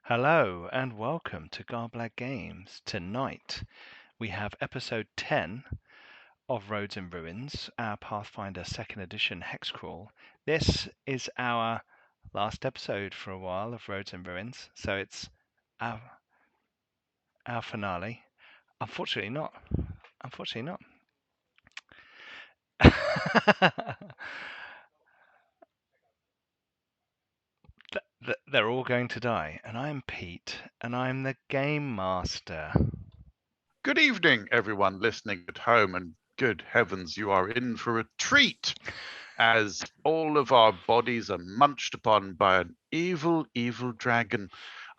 Hello and welcome to Garblag Games. Tonight we have episode 10 of Roads and Ruins, our Pathfinder 2nd edition hexcrawl. This is our last episode for a while of Roads and Ruins, so it's our finale. Unfortunately not. Unfortunately not. They're all going to die, and I'm Pete, and I'm the game master. Good evening, everyone listening at home, and good heavens, you are in for a treat as all of our bodies are munched upon by an evil, evil dragon.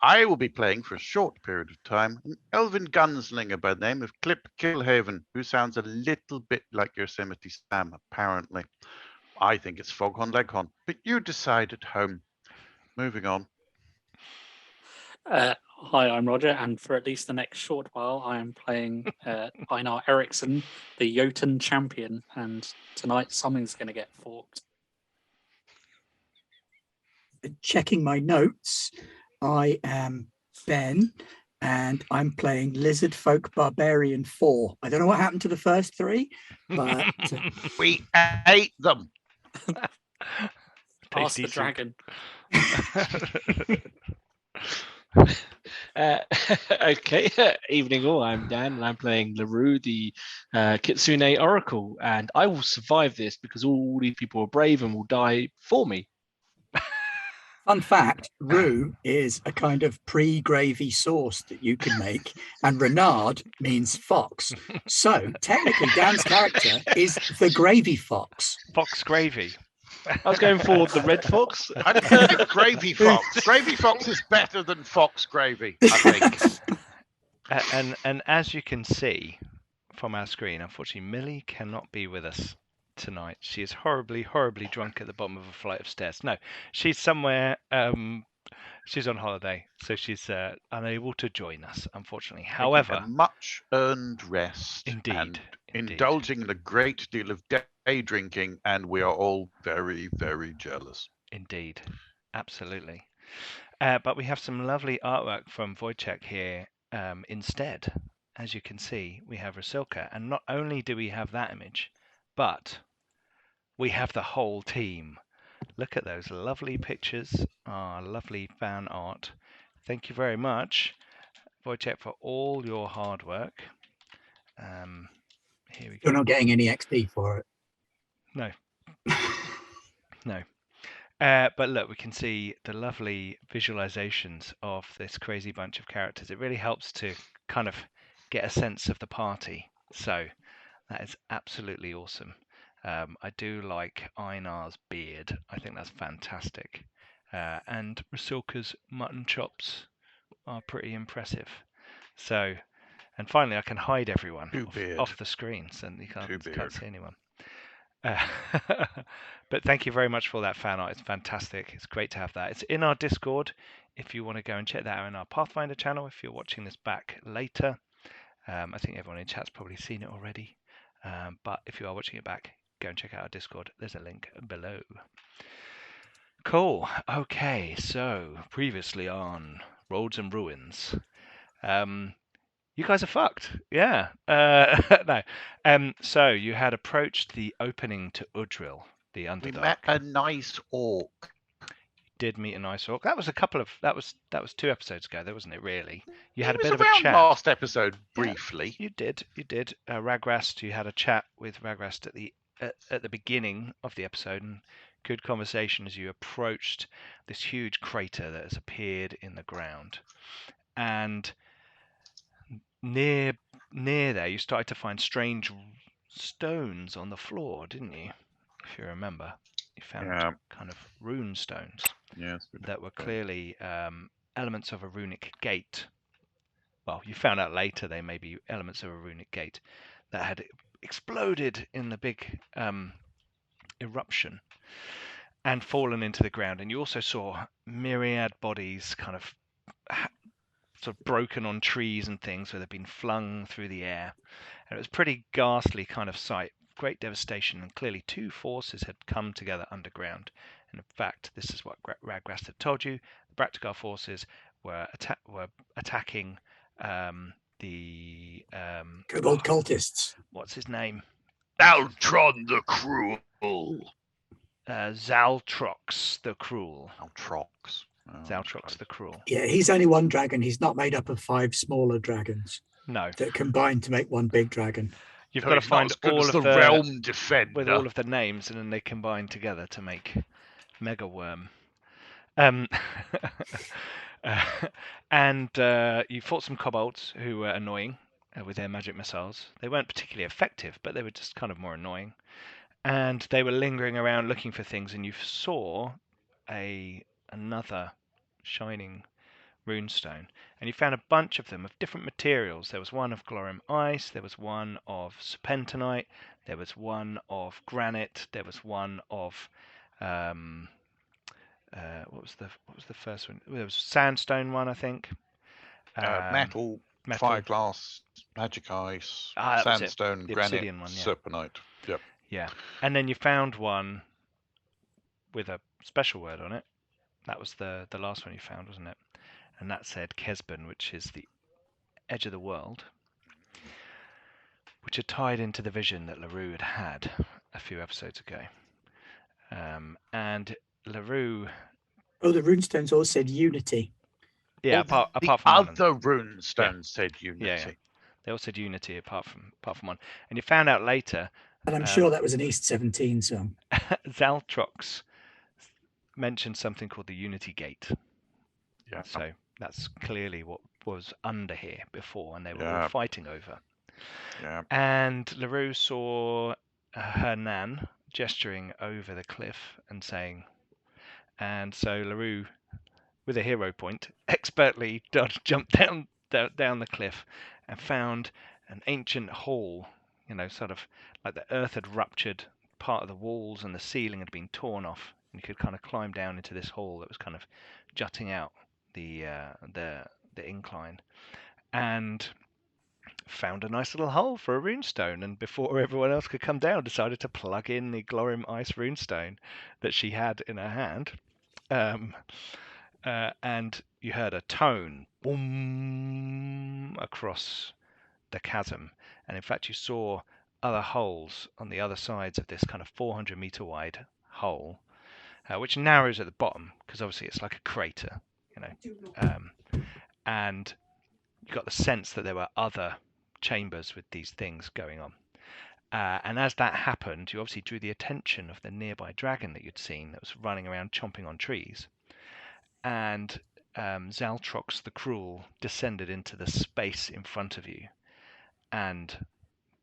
I will be playing for a short period of time an elven gunslinger by the name of Clip Killhaven, who sounds a little bit like Yosemite Sam, apparently. I think it's Foghorn Leghorn, but you decide at home. Moving on. Hi, I'm Roger, and for at least the next short while, I am playing Einar Eriksson, the Jotun champion, and tonight something's going to get forked. Checking my notes, I am Ben, and I'm playing Lizard Folk Barbarian 4. I don't know what happened to the first three, but we ate them. Ask the dragon. Okay, evening all. I'm Dan, and I'm playing LaRue, the Kitsune Oracle, and I will survive this because all these people are brave and will die for me. Fun fact, roux is a kind of pre-gravy sauce that you can make, and renard means fox. So technically Dan's character is the gravy fox. Fox gravy. I was going for the red fox. I think gravy fox. Gravy fox is better than fox gravy, I think. And as you can see from our screen, unfortunately, Millie cannot be with us tonight. She is horribly, horribly drunk at the bottom of a flight of stairs. No, she's somewhere. She's on holiday, so she's unable to join us, unfortunately. However, much earned rest, indeed, indulging in a great deal of day drinking, and we are all very, very jealous. Indeed, absolutely. But we have some lovely artwork from Wojciech here instead. As you can see, we have Rasilka, and not only do we have that image, but we have the whole team. Look at those lovely pictures, our lovely fan art. Thank you very much, Wojciech, for all your hard work. Here we go. You're not getting any XP for it. No. No. But look, we can see the lovely visualizations of this crazy bunch of characters. It really helps to kind of get a sense of the party. So that is absolutely awesome. I do like Einar's beard. I think that's fantastic. And Rasilka's mutton chops are pretty impressive. So, and finally, I can hide everyone off the screen, so you can't see anyone. But thank you very much for that fan art. It's fantastic. It's great to have that. It's in our Discord if you want to go and check that out in our Pathfinder channel if you're watching this back later. I think everyone in chat's probably seen it already. But if you are watching it back, go and check out our Discord. There's a link below. Cool. Okay, so previously on Roads and Ruins. You guys are fucked. Yeah. No. So you had approached the opening to Udril, the Underdark. We met a nice orc. Did meet a nice orc. That was that was 2 episodes ago, though, wasn't it? Really, you had a bit of a chat. Last episode, briefly. Yeah, you did. Ragrast, you had a chat with Ragrast at the beginning of the episode, and good conversation as you approached this huge crater that has appeared in the ground, and near there you started to find strange stones on the floor, didn't you? If you remember, you found kind of rune stones that were clearly elements of a runic gate. Well, you found out later they may be elements of a runic gate that had exploded in the big eruption and fallen into the ground. And you also saw myriad bodies kind of sort of broken on trees and things where they've been flung through the air. And it was a pretty ghastly kind of sight, great devastation, and clearly 2 forces had come together underground. And in fact, this is what Ragrast had told you. The Braktagar forces were attacking the Kobold cultists. what's his name? Altron the Cruel. Zaltrox the Cruel. Altrox. Oh, Zaltrox the Cruel. Yeah, he's only one dragon. He's not made up of 5 smaller dragons No, that combine to make one big dragon. you've So got to he's not find as good all as of the the Realm Defender. with all of the names, and then they combine together to make Mega Worm. And you fought some kobolds who were annoying with their magic missiles. They weren't particularly effective, but they were just kind of more annoying. And they were lingering around looking for things, and you saw another shining Rune Stone, and you found a bunch of them of different materials. There was one of Glorium ice, there was one of serpentinite, there was one of granite, there was one of what was the first one? There was sandstone one, I think. Metal, fire glass, magic ice, that was it. sandstone, The granite, obsidian one, yeah. serpenite. Yep. Yeah, and then you found one with a special word on it. That was the last one you found, wasn't it? And that said Kesben, which is the edge of the world, which had tied into the vision that LaRue had a few episodes ago. And LaRue... Oh, the runestones all said unity. Yeah, Well, apart from one. other rune stones said unity. Yeah. They all said unity apart from one. And you found out later... And I'm sure that was an East 17 song. Zaltrox mentioned something called the Unity Gate. Yeah. So that's clearly what was under here before, and they were all fighting over. Yeah. And LaRue saw her nan gesturing over the cliff and saying, and so LaRue, with a hero point, expertly jumped down the cliff and found an ancient hall, sort of like the earth had ruptured, part of the walls and the ceiling had been torn off, and you could kind of climb down into this hall that was kind of jutting out the incline, and found a nice little hole for a runestone, and before everyone else could come down, decided to plug in the Glorium Ice runestone that she had in her hand. And you heard a tone boom across the chasm, and in fact you saw other holes on the other sides of this kind of 400-meter wide hole, which narrows at the bottom because obviously it's like a crater, and you got the sense that there were other chambers with these things going on. And as that happened, you obviously drew the attention of the nearby dragon that you'd seen that was running around chomping on trees. And Zaltrox the Cruel descended into the space in front of you and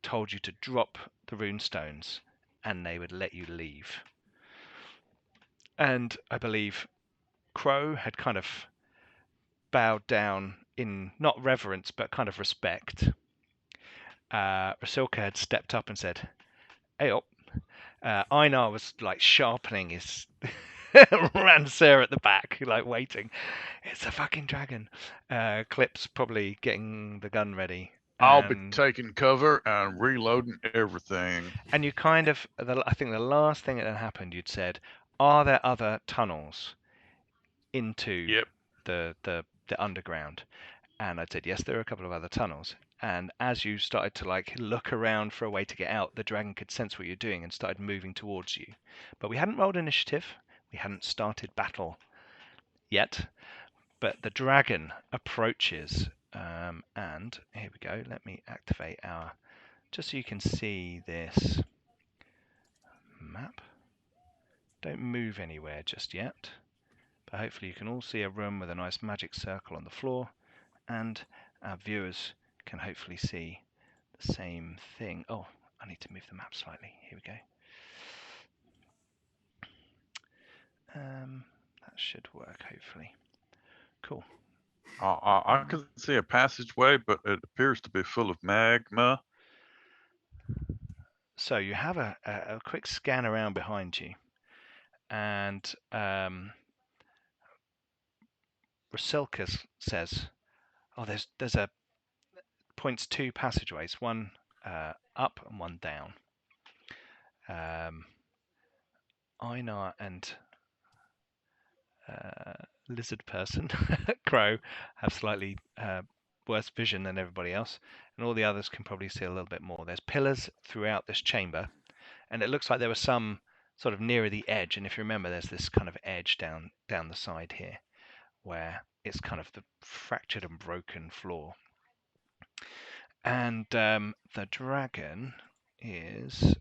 told you to drop the runestones and they would let you leave. And I believe Crow had kind of bowed down in not reverence but kind of respect. Rasilka had stepped up and said, "Hey up." Einar was like sharpening his Ransir at the back, like waiting. It's a fucking dragon. Clip's probably getting the gun ready. I'll be taking cover and reloading everything. And you kind of, I think the last thing that had happened, you'd said, "Are there other tunnels into the underground?" And I'd said, "Yes, there are a couple of other tunnels." And as you started to like look around for a way to get out, the dragon could sense what you're doing and started moving towards you. But we hadn't rolled initiative. We hadn't started battle yet. But the dragon approaches. And here we go. Let me activate just so you can see this map. Don't move anywhere just yet. But hopefully you can all see a room with a nice magic circle on the floor. And our viewers can hopefully see the same thing. Oh, I need to move the map slightly. Here we go. That should work, hopefully. Cool. I can see a passageway, but it appears to be full of magma. So you have a quick scan around behind you, and Rasilka says, "Oh, there's a points 2 passageways, one up and one down." Einar and lizard person, Crow, have slightly worse vision than everybody else, and all the others can probably see a little bit more. There's pillars throughout this chamber, and it looks like there was some sort of nearer the edge. And if you remember, there's this kind of edge down the side here, where it's kind of the fractured and broken floor. And the dragon is.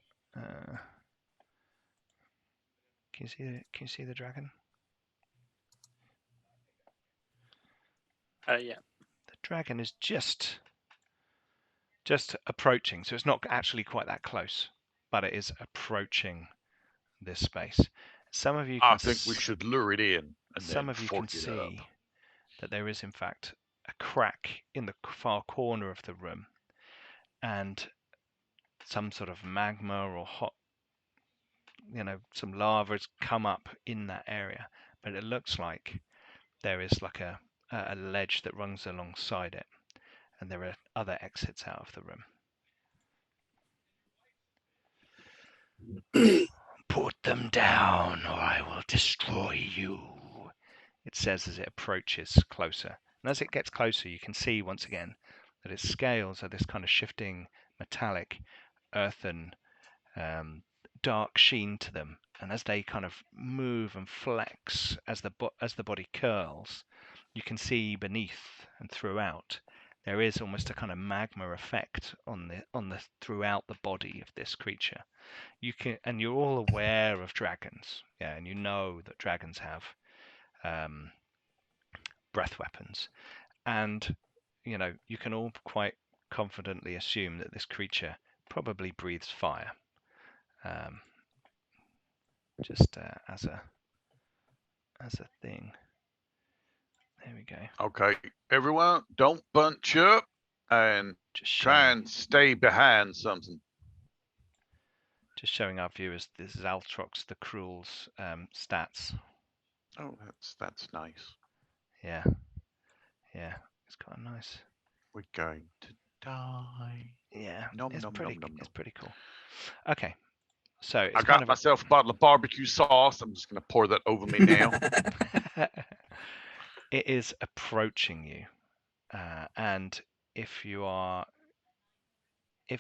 Can you see the dragon? Yeah. The dragon is just approaching, so it's not actually quite that close, but it is approaching this space. Some of you can I think we should lure it in and some then of you can fork it up. see that there is in fact a crack in the far corner of the room, and some sort of magma or hot, some lava has come up in that area, but it looks like there is like a ledge that runs alongside it, and there are other exits out of the room. Put them down, or I will destroy you, it says as it approaches closer. And as it gets closer, you can see once again that its scales are this kind of shifting metallic, earthen, dark sheen to them. And as they kind of move and flex as the body curls, you can see beneath and throughout there is almost a kind of magma effect on the throughout the body of this creature. And you're all aware of dragons, yeah, and you know that dragons have breath weapons, and you can all quite confidently assume that this creature probably breathes fire, just as a thing. There we go. Okay, everyone, don't bunch up and Just try and stay behind something. Just showing our viewers, this is Altrox the Cruel's stats. Oh, that's nice. Yeah, it's quite nice. We're going to die. Yeah, Nom, it's nom, pretty. nom, nom, It's nom. pretty cool. Okay, so it's I got myself a bottle of barbecue sauce. I'm just going to pour that over me now. It is approaching you, and if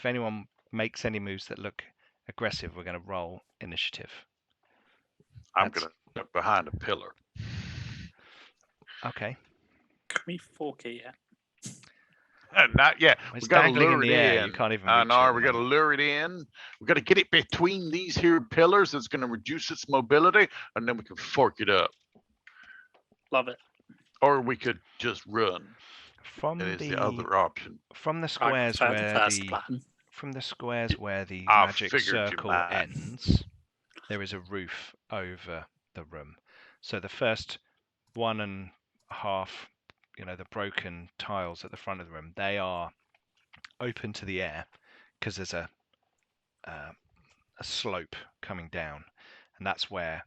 anyone makes any moves that look aggressive, we're going to roll initiative. I'm going to duck behind a pillar. Okay. Can we fork it yet? Not yet. It's We got to dangling lure in it the air. in. You can't even I reach know. it. We got to lure it in. We got to get it between these here pillars. It's going to reduce its mobility, and then we can fork it up. Love it. Or we could just run. From That is the other option. From the squares I where prefer the first plan. From the squares where the I magic figured you circle might. ends, there is a roof over the room. So the first 1.5, the broken tiles at the front of the room, they are open to the air because there's a slope coming down, and that's where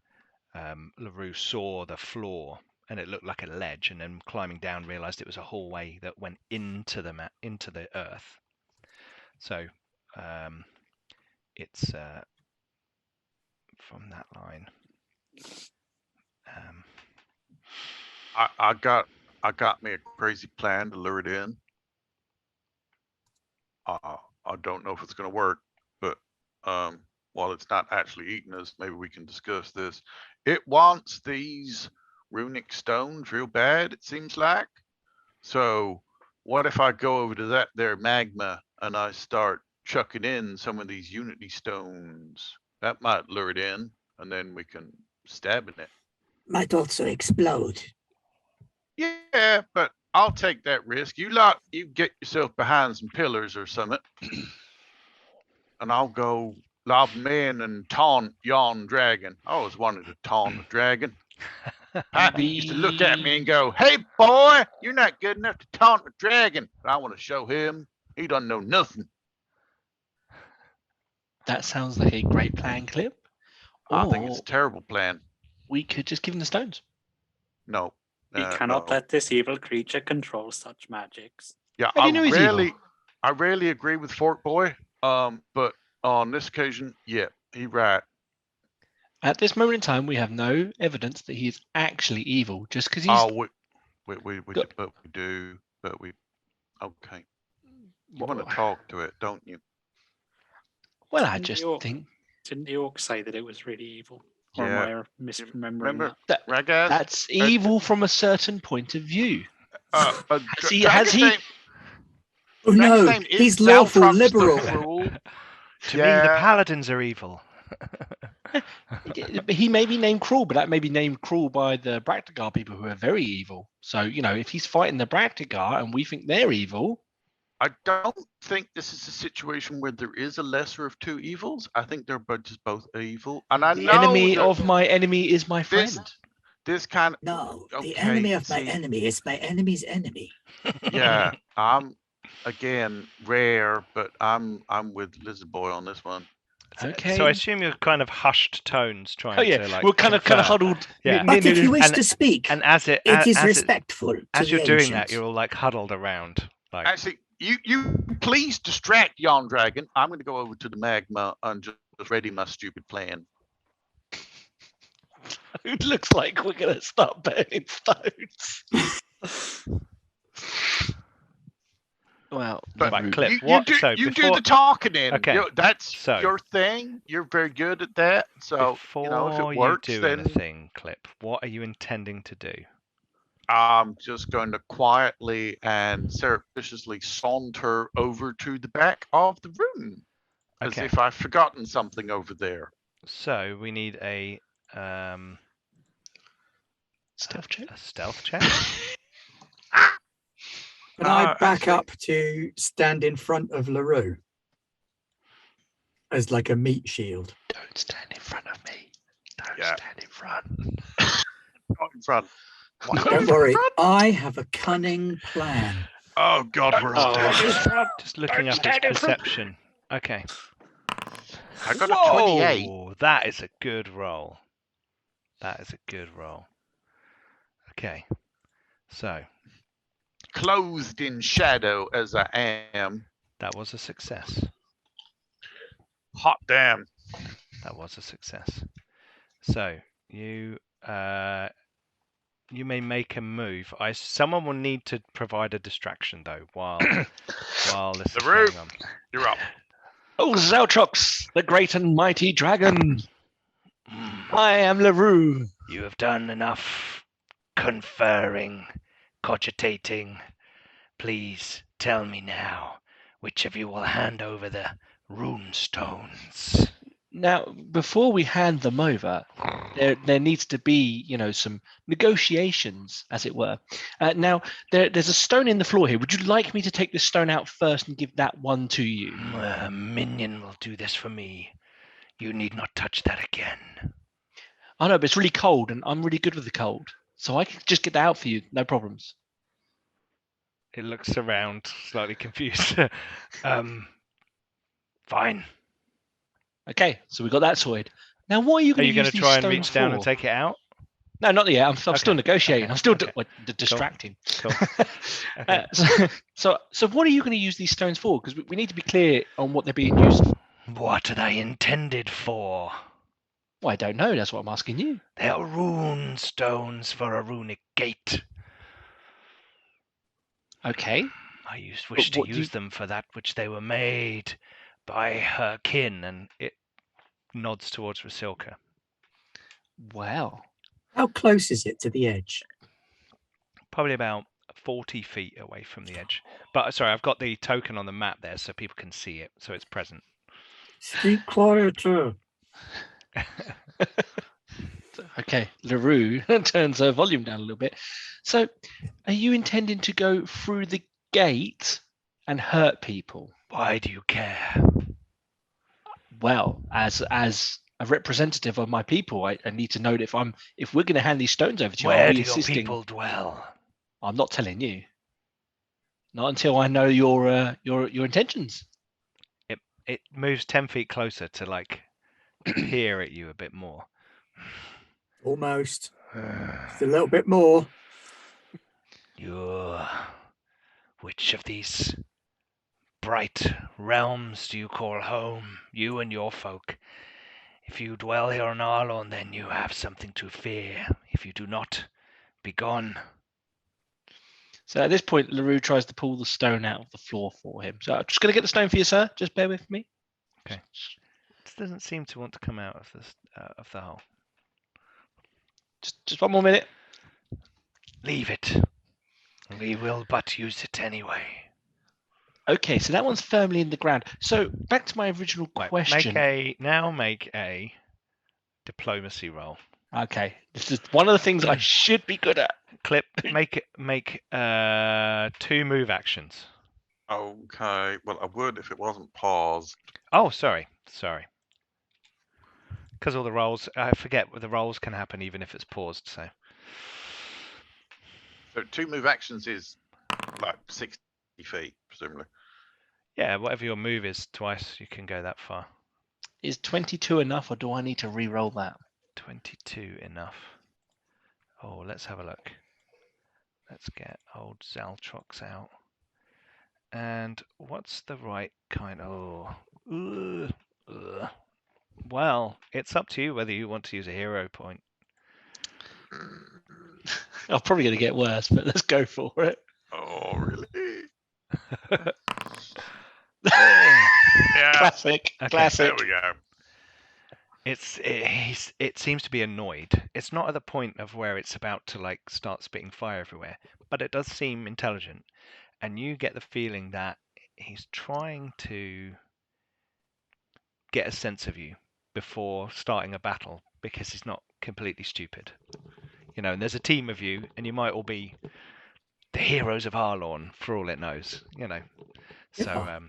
LaRue saw the floor, and it looked like a ledge, and then climbing down realized it was a hallway that went into the earth. So it's from that line. I got me a crazy plan to lure it in. I don't know if it's going to work, but while it's not actually eating us, maybe we can discuss this. It wants these runic stones real bad, it seems like. So what if I go over to that there magma and I start chucking in some of these unity stones? That might lure it in, and then we can stab in it. Might also explode. Yeah, but I'll take that risk. You get yourself behind some pillars or something, and I'll go lob them in and taunt yon dragon. I always wanted to taunt a dragon. Pat used to look at me and go, "Hey, boy, you're not good enough to taunt a dragon." But I want to show him he doesn't know nothing. That sounds like a great plan, Clip. I think it's Or a terrible plan. we could just give him the stones. No. We cannot no. let this evil creature control such magics. Yeah, How do you know he's evil? I rarely agree with Fork Boy. But on this occasion, yeah, he right. At this moment in time, we have no evidence that he is actually evil. Just because he's Oh, we Go- but we. Okay. You want to talk to it, don't you? Well, I Didn't just the orc- think Didn't the orc say that it was really evil? Or Yeah. am I misremembering Remember, that? Ragaz? that's evil from a certain point of view. Has he? Oh no, Dragonstone is he's lawful Zaltrux the liberal. Cruel. To me, the Yeah. paladins are evil. He may be named cruel, but that may be named cruel by the Braktagar people who are very evil. So, if he's fighting the Braktagar and we think they're evil, I don't think this is a situation where there is a lesser of two evils. I think they're just both evil. And I the know enemy that of my enemy is my this- friend. this kind of No, the Okay, enemy of my see. enemy is my enemy's enemy. yeah. I'm again rare, but I'm with Lizard Boy on this one. Okay. So I assume you're kind of hushed tones trying Oh yeah, to like. we're kind of confer. huddled. Yeah. But if you wish and- to speak, And as it it is as respectful to as the you're doing that, ancients. you're all like huddled around. Like Actually, you please distract yon dragon. I'm going to go over to the magma and just ready my stupid plan. It looks like we're gonna start burning stones. Well, But Right, Rude. Clip. You what? do So you before, do the talking in. Okay, That's so- your thing. You're very good at that. So before if it works, you do then anything, Clip, what are you intending to do? I'm just going to quietly and surreptitiously saunter over to the back of the room, as Okay. if I've forgotten something over there. So we need a Stealth check. a stealth check. Can I back actually- up to stand in front of LaRue as like a meat shield? Don't stand in front of me. Don't Yeah. stand in front. Not in front. What? Don't worry, I have a cunning plan. Oh God, we're all dead. Just looking up its perception. Okay. I got a 28. Whoa, that is a good roll. That is a good roll. Okay. So Clothed in shadow as I am. that was a success. Hot damn. That was a success. So you may make a move. Someone will need to provide a distraction though while this is LaRue. going on. You're up. Oh, Zaltrox, the great and mighty dragon. I am LaRue. You have done enough conferring, cogitating. Please tell me now which of you will hand over the Rune Stones. Now, before we hand them over, there needs to be, some negotiations, as it were. Now, there's a stone in the floor here. Would you like me to take this stone out first and give that one to you? A minion will do this for me. You need not touch that again. I know, but it's really cold, and I'm really good with the cold. So I can just get that out for you, no problems. It looks around, slightly confused. Fine. Okay, so we got that sorted. Now, what are you Are going you to going use to these try and stones reach down and for? take it out? No, not yet. I'm Okay, still negotiating. okay, I'm still okay, distracting. Cool. Okay. So what are you going to use these stones for? Because we need to be clear on what they're being used for. What are they intended for? Well, I don't know. That's what I'm asking you. They are rune stones for a runic gate. Okay. I wish to what do use you- them for that which they were made by her kin, and it nods towards Rasilka. Well, How close is it to the edge? Probably about 40 feet away from the edge. But sorry, I've got the token on the map there so people can see it, so it's present. Speak quieter. okay. LaRue turns her volume down a little bit. So, are you intending to go through the gate and hurt people? Why do you care? Well, as a representative of my people, I need to know that if we're going to hand these stones over to you, Where I'll do be your assisting. people dwell? I'm not telling you. Not until I know your intentions. It moves 10 feet closer to like peer at you a bit more. Almost. Just a little bit more. Which of these bright realms do you call home, you and your folk? If you dwell here on Arlon, then you have something to fear. If you do not, be gone. So at this point, LaRue tries to pull the stone out of the floor for him. So I'm just going to get the stone for you, sir. Just bear with me. Okay. This doesn't seem to want to come out of the hole. Just one more minute. Leave it. We will but use it anyway. Okay, so that one's firmly in the ground. So back to my original Right, question. Make a diplomacy roll. Okay, this is one of the things I should be good at. Clip. Make 2 move actions. Okay. Well, I would if it wasn't paused. Oh, sorry. Because all the rolls, I forget the rolls can happen even if it's paused. So So 2 move actions is like 60 feet, presumably. yeah, whatever your move is, twice you can go that far. Is 22 enough, or do I need to re-roll that? 22 enough. Oh, let's have a look. Let's get old Zaltrox out. And what's the right kind? Well, it's up to you whether you want to use a hero point. I'm probably going to get worse, but let's go for it. Oh, really? Classic. Okay. Classic. There we go. It seems to be annoyed. It's not at the point of where it's about to like start spitting fire everywhere, but it does seem intelligent, and you get the feeling that he's trying to get a sense of you before starting a battle because he's not completely stupid. You know, and there's a team of you, and you might all be the heroes of Arlorn for all it knows. You know, so Yeah.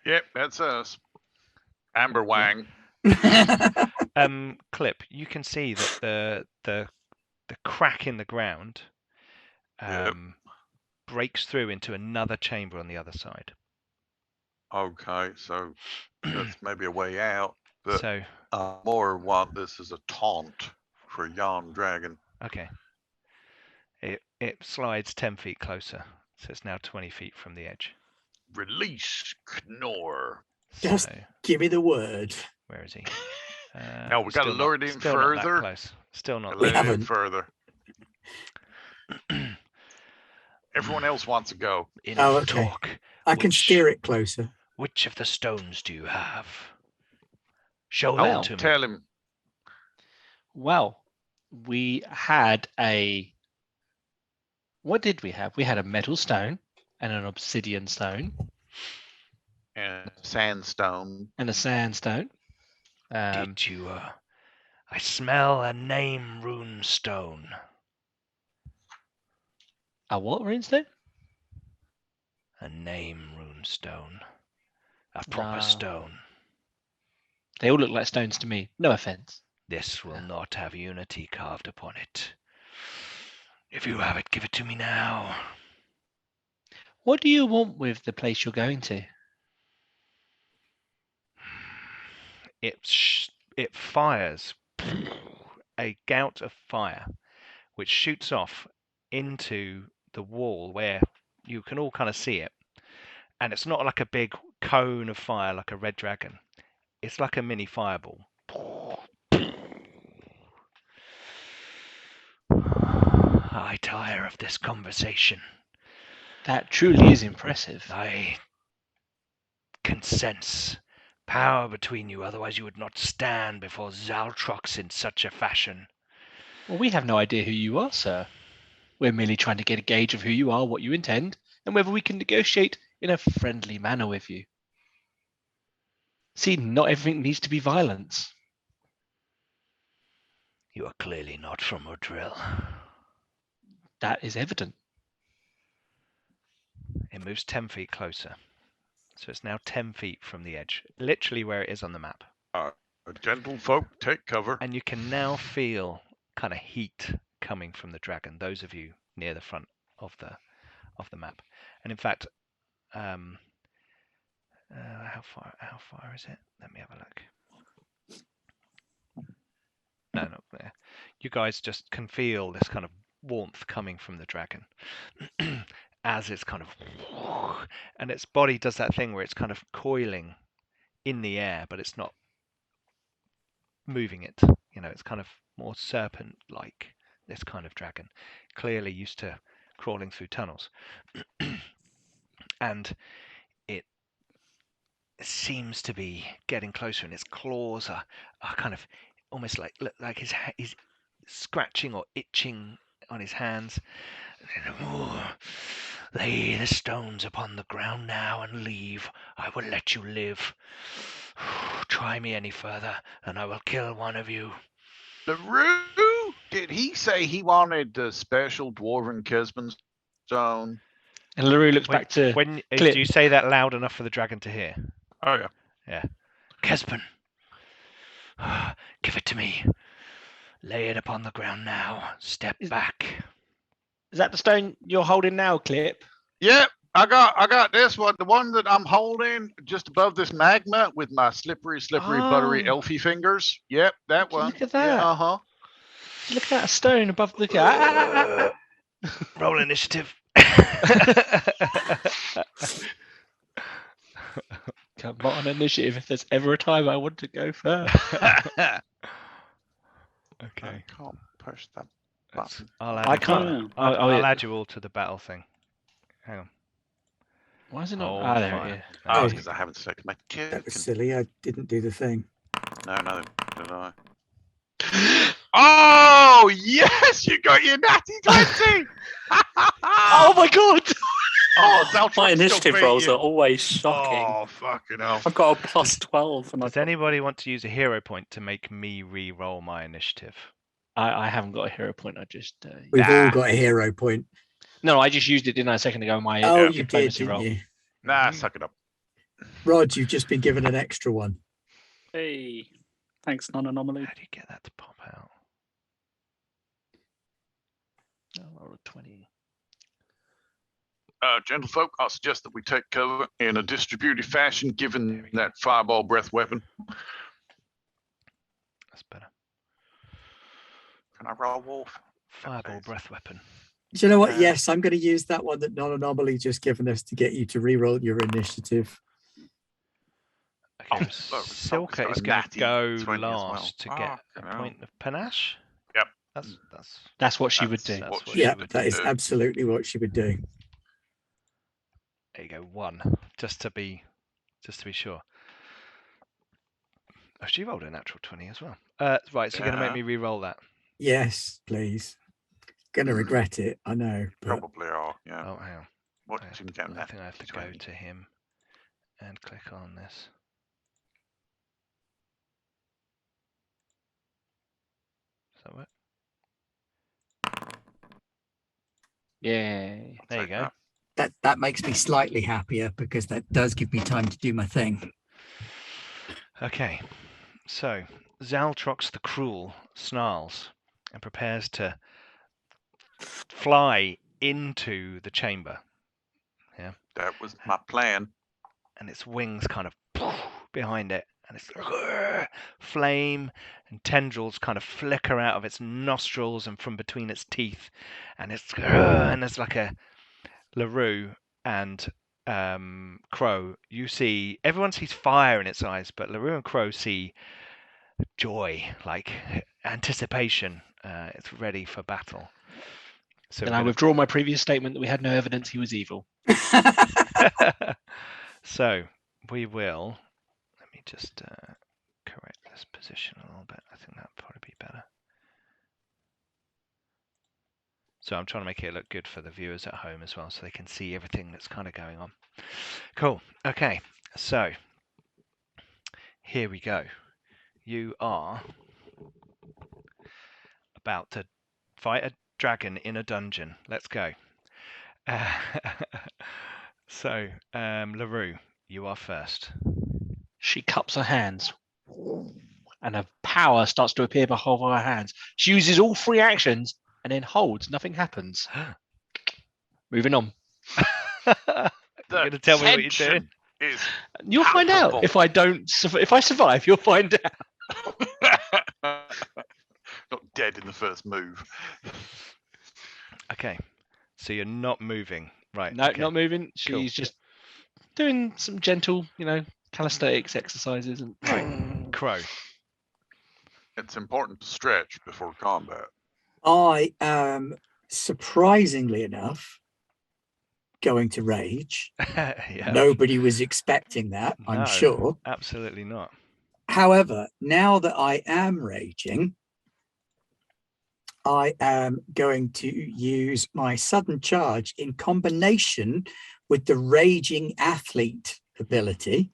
Yep, that's us. Amber Wang. Clip, you can see that the crack in the ground Yep. breaks through into another chamber on the other side. Okay, so that's maybe a way out. But So I more want this as a taunt for Yon Dragon. okay, it slides 10 feet closer, so it's now 20 feet from the edge. Release Knorr. Just So give me the word. where is he? Now we got to still lure not- it in still not that further. close. Still not. Let it in haven't. further. Everyone else wants to go. Enough Oh, okay. talk. I can steer it closer. Which of the stones do you have? Show Well, them to me. Tell him. Well, we had a... What did we have? We had a metal stone and an obsidian stone And sandstone. and a sandstone. Did you? I smell a name Rune Stone. A what, Runestone? A name Rune Stone. A proper Nah. stone. They all look like stones to me. No offense. This will not have unity carved upon it. If you have it, give it to me now. What do you want with the place you're going to? It fires a gout of fire, which shoots off into the wall where you can all kind of see it. And it's not like a big cone of fire like a red dragon. It's like a mini fireball. I tire of this conversation. That truly is impressive. I can sense power between you, otherwise you would not stand before Zaltrox in such a fashion. Well, we have no idea who you are, sir. We're merely trying to get a gauge of who you are, what you intend, and whether we can negotiate in a friendly manner with you. See, not everything needs to be violence. You are clearly not from Odril. That is evident. It moves 10 feet closer. So it's now 10 feet from the edge, literally where it is on the map. Gentlefolk, take cover. And you can now feel kind of heat coming from the dragon, those of you near the front of the map. And in fact, how far is it? Let me have a look. No, not there. You guys just can feel this kind of warmth coming from the dragon as it's kind of, and its body does that thing where it's kind of coiling in the air, but it's not moving it. It's kind of more serpent-like, this kind of dragon. Clearly used to crawling through tunnels. And it seems to be getting closer, and its claws are kind of almost like he's scratching or itching on his hands. Lay the stones upon the ground now and leave. I will let you live. Try me any further, and I will kill one of you. LaRue, did he say he wanted the special dwarven Kesman stone? And LaRue looks back to When Clip. do you say that loud enough for the dragon to hear? Oh yeah. Yeah. Kesman, give it to me. Lay it upon the ground now. Step back. Is that the stone you're holding now, Clip? Yep, I got this one. The one that I'm holding just above this magma with my slippery, buttery, Oh. elfy fingers. Yep, that one. Look at that. Yeah, uh-huh. Look at that stone above the Roll initiative. Come on, initiative. If there's ever a time I want to go first. I Okay. can't push that That's- button. I'll add I you to can't. that. Oh, I'll yeah. add you all to the battle thing. Hang on. Why is it not? Hold Ah, there fire. it is. Oh, Oh. it's because I haven't selected my That was token. silly. I didn't do the thing. No, did I? Oh, yes, you got your natty 20! Oh my god! Oh, Zaltron My still initiative beat rolls you. are always shocking. Oh, fucking hell. I've got a +12, and Does anybody want to use a hero point to make me re-roll my initiative? I haven't got a hero point. I just We've all Nah. got a hero point. no, I just used it, didn't I, a second ago? On my Oh, you did, diplomacy didn't roll. you? Nah, suck it up. Rod, you've just been given an extra one. Hey, thanks, non-anomaly. How do you get that to pop out? I'll roll a 20. Gentlefolk, I suggest that we take cover in a distributed fashion, given that fireball breath weapon. That's better. Can I roll wolf? Fireball breath weapon. Do you know what? Uh, Yes, I'm going to use that one that non-anomaly just given us to get you to re-roll your initiative. Okay, Oh, so look, Silka got a is going to natty go 20 as well. last to Oh, get a fucking hell. point of panache. Yep. That's what she would do. That's what Yeah, she would that do. is absolutely what she would do. There you go, 1, just to be sure. Oh, she rolled a natural 20 as well. Right, so you're going to make Yeah. me re-roll that. Yes, please. Going to regret it, I know. But Probably are, yeah. Oh, hang on. What I have you can to- get I that think I have to go 20. to him and click on this. Does that work? Yay. There you Take go. that. that makes me slightly happier because that does give me time to do my thing. Okay, so Zaltrox the Cruel snarls and prepares to fly into the chamber, That was my plan. and its wings kind of behind it, and it's flame and tendrils kind of flicker out of its nostrils and from between its teeth, and there's like a LaRue and Crow. You see, everyone sees fire in its eyes, but LaRue and Crow see joy, like anticipation. It's ready for battle. So Then we're I gonna- withdraw my previous statement that we had no evidence he was evil. So we will. Let me just correct this position a little bit. I think that'd probably be better. So I'm trying to make it look good for the viewers at home as well, so they can see everything that's kind of going on. Cool. Okay. So here we go. You are about to fight a dragon in a dungeon. Let's go. So, LaRue, you are first. She cups her hands, and her power starts to appear behind her hands. She uses all 3 actions and then holds. Nothing happens. Moving on. You're going to tell me what you're doing? tension Is You'll find out palpable. if I don't. If I survive, you'll find out. not dead in the first move. Okay. So you're not moving. Right. No, okay. not moving. She's Cool. just doing some gentle, calisthenics exercises and Right. Crow. It's important to stretch before combat. I am, surprisingly enough, going to rage. Yeah. Nobody was expecting that, I'm No, sure. Absolutely not. However, now that I am raging, I am going to use my sudden charge in combination with the raging athlete ability.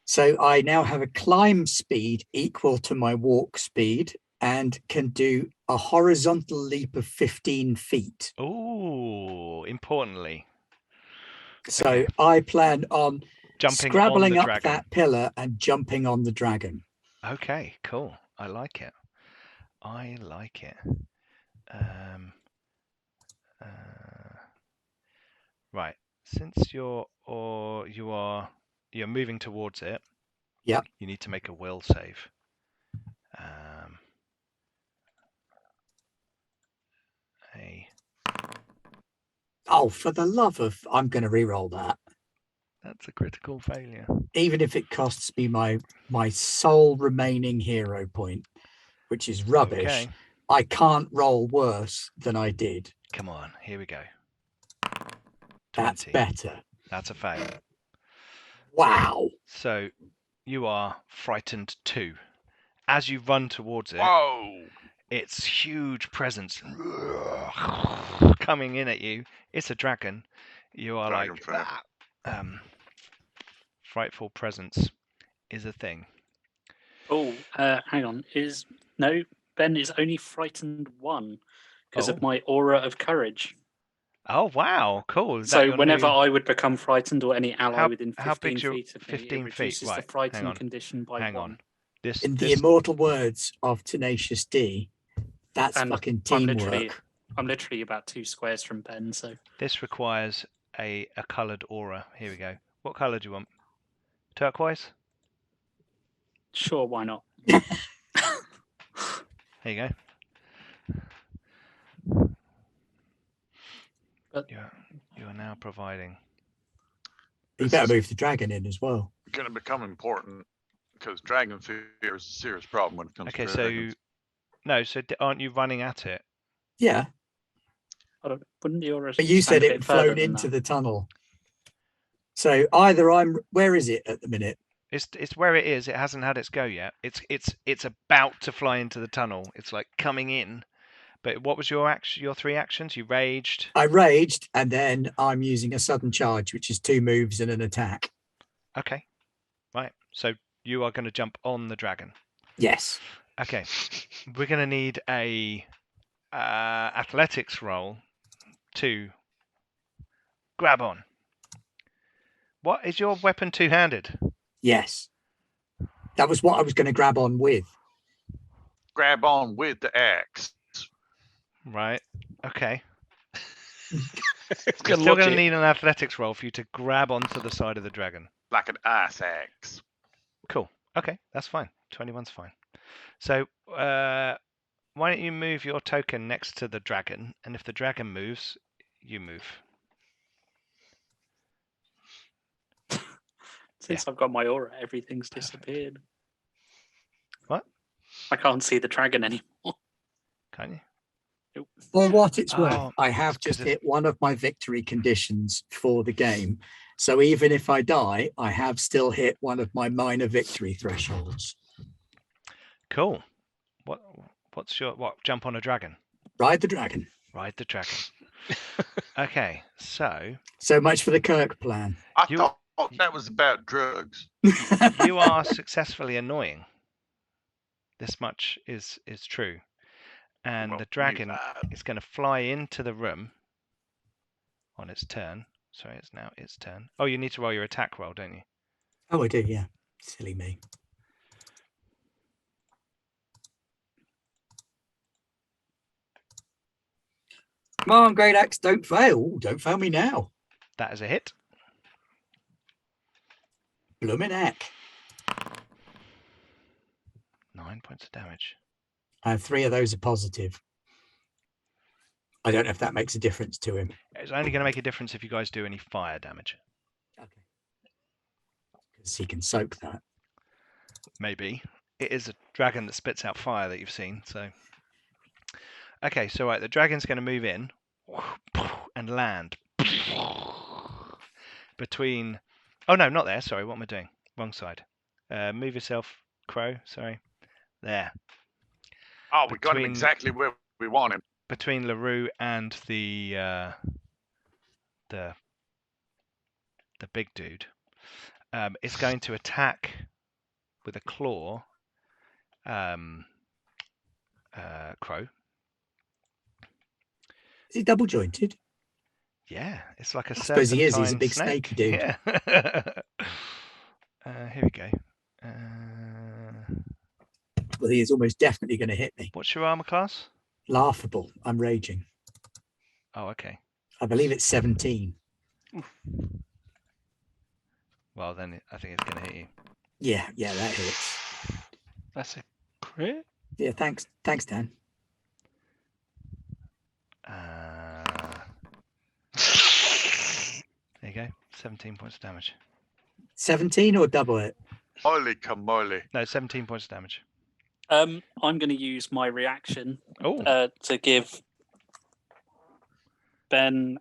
So I now have a climb speed equal to my walk speed and can do a horizontal leap of 15 feet. Oh, importantly, So okay. I plan on Jumping on scrabbling the up dragon. that pillar and jumping on the dragon. Okay, cool. I like it. I like it. Right. Since you're moving towards it. Yep. You need to make a will save. Oh, for the love of, I'm going to re-roll that. That's a critical failure. Even if it costs me my sole remaining hero point, which is rubbish. Okay. I can't roll worse than I did. Come on, here we go. 20. That's better. That's a fail. Wow. So you are frightened too. As you run towards it, Whoa! its huge presence coming in at you. It's a dragon. You are Dragon like, friend. frightful presence is a thing. Oh, hang on. Ben is only frightened 1 because of my aura of courage. Oh wow, cool. Is that So your whenever new... I would become frightened or any ally within 15 how big's your feet of me, 15 it reduces feet? Right, the frightened hang on. condition by Hang 1. on. This In the immortal words of Tenacious D, that's And fucking I'm teamwork. literally about 2 squares from Ben, so this requires a coloured aura. Here we go. What colour do you want? Turquoise? sure, why not? Here you go. But You are now providing. You better move the dragon in as well. Going to become important because dragon fear is a serious problem when it comes to dragons. Aren't you running at it? Yeah, wouldn't the aura but you stand said a it bit had further flown than into that? the tunnel. So either where is it at the minute? It's where it is. It hasn't had its go yet. It's about to fly into the tunnel. It's like coming in. But what was your 3 actions? You raged. I raged, and then I'm using a sudden charge, which is 2 moves and an attack. Okay. Right. So you are going to jump on the dragon. Yes. Okay. We're going to need a athletics roll to grab on. What is your weapon two-handed? Yes. That was what I was going to grab on with. Grab on with the axe. Right. Okay. It's You're got still going to logic. need an athletics roll for you to grab onto the side of the dragon. Like an ice axe. Cool. Okay, that's fine. 21's fine. So why don't you move your token next to the dragon, and if the dragon moves, you move. Since I've got my aura, everything's disappeared. What? I can't see the dragon anymore. Can't you? Nope. For what it's worth, Oh, I have it's 'cause just it's- hit one of my victory conditions for the game. So even if I die, I have still hit one of my minor victory thresholds. Cool. What's your jump on a dragon? Ride the dragon. Ride the dragon. Okay, so So much for the Kirk plan. I You- thought that was about drugs. you are successfully annoying. This much is true. And Well, the dragon you is going to fly into the room on its turn. Sorry, it's now its turn. Oh, you need to roll your attack roll, don't you? Oh, I do, yeah. Silly me. Come on, Great Axe, don't fail. Ooh, don't fail me now. That is a hit. Bloomin' heck. 9 points of damage. And 3 of those are positive. I don't know if that makes a difference to him. It's only going to make a difference if you guys do any fire damage. Okay. Because he can soak that. Maybe. it is a dragon that spits out fire that you've seen. So, okay, so right, the dragon's going to move in and land between. Oh no, not there. Sorry, what am I doing? Wrong side. Move yourself, Crow. Sorry, there. Oh, we got him Between- exactly where we want him. Between LaRue and the big dude. It's going to attack with a claw. Crow. Is he double jointed? Yeah, it's like a I suppose he is. He's a serpentine big snake. snaky dude. Yeah. Here we go. Well, he is almost definitely going to hit me. What's your armor class? Laughable. I'm raging. Oh, okay. I believe it's 17. Well, then I think it's going to hit you. Yeah, that hits. That's a crit. Yeah, thanks, Dan. There you go. 17 points of damage. 17 or double it? Holy camole. No, 17 points of damage. I'm going to use my reaction Oh, to give Ben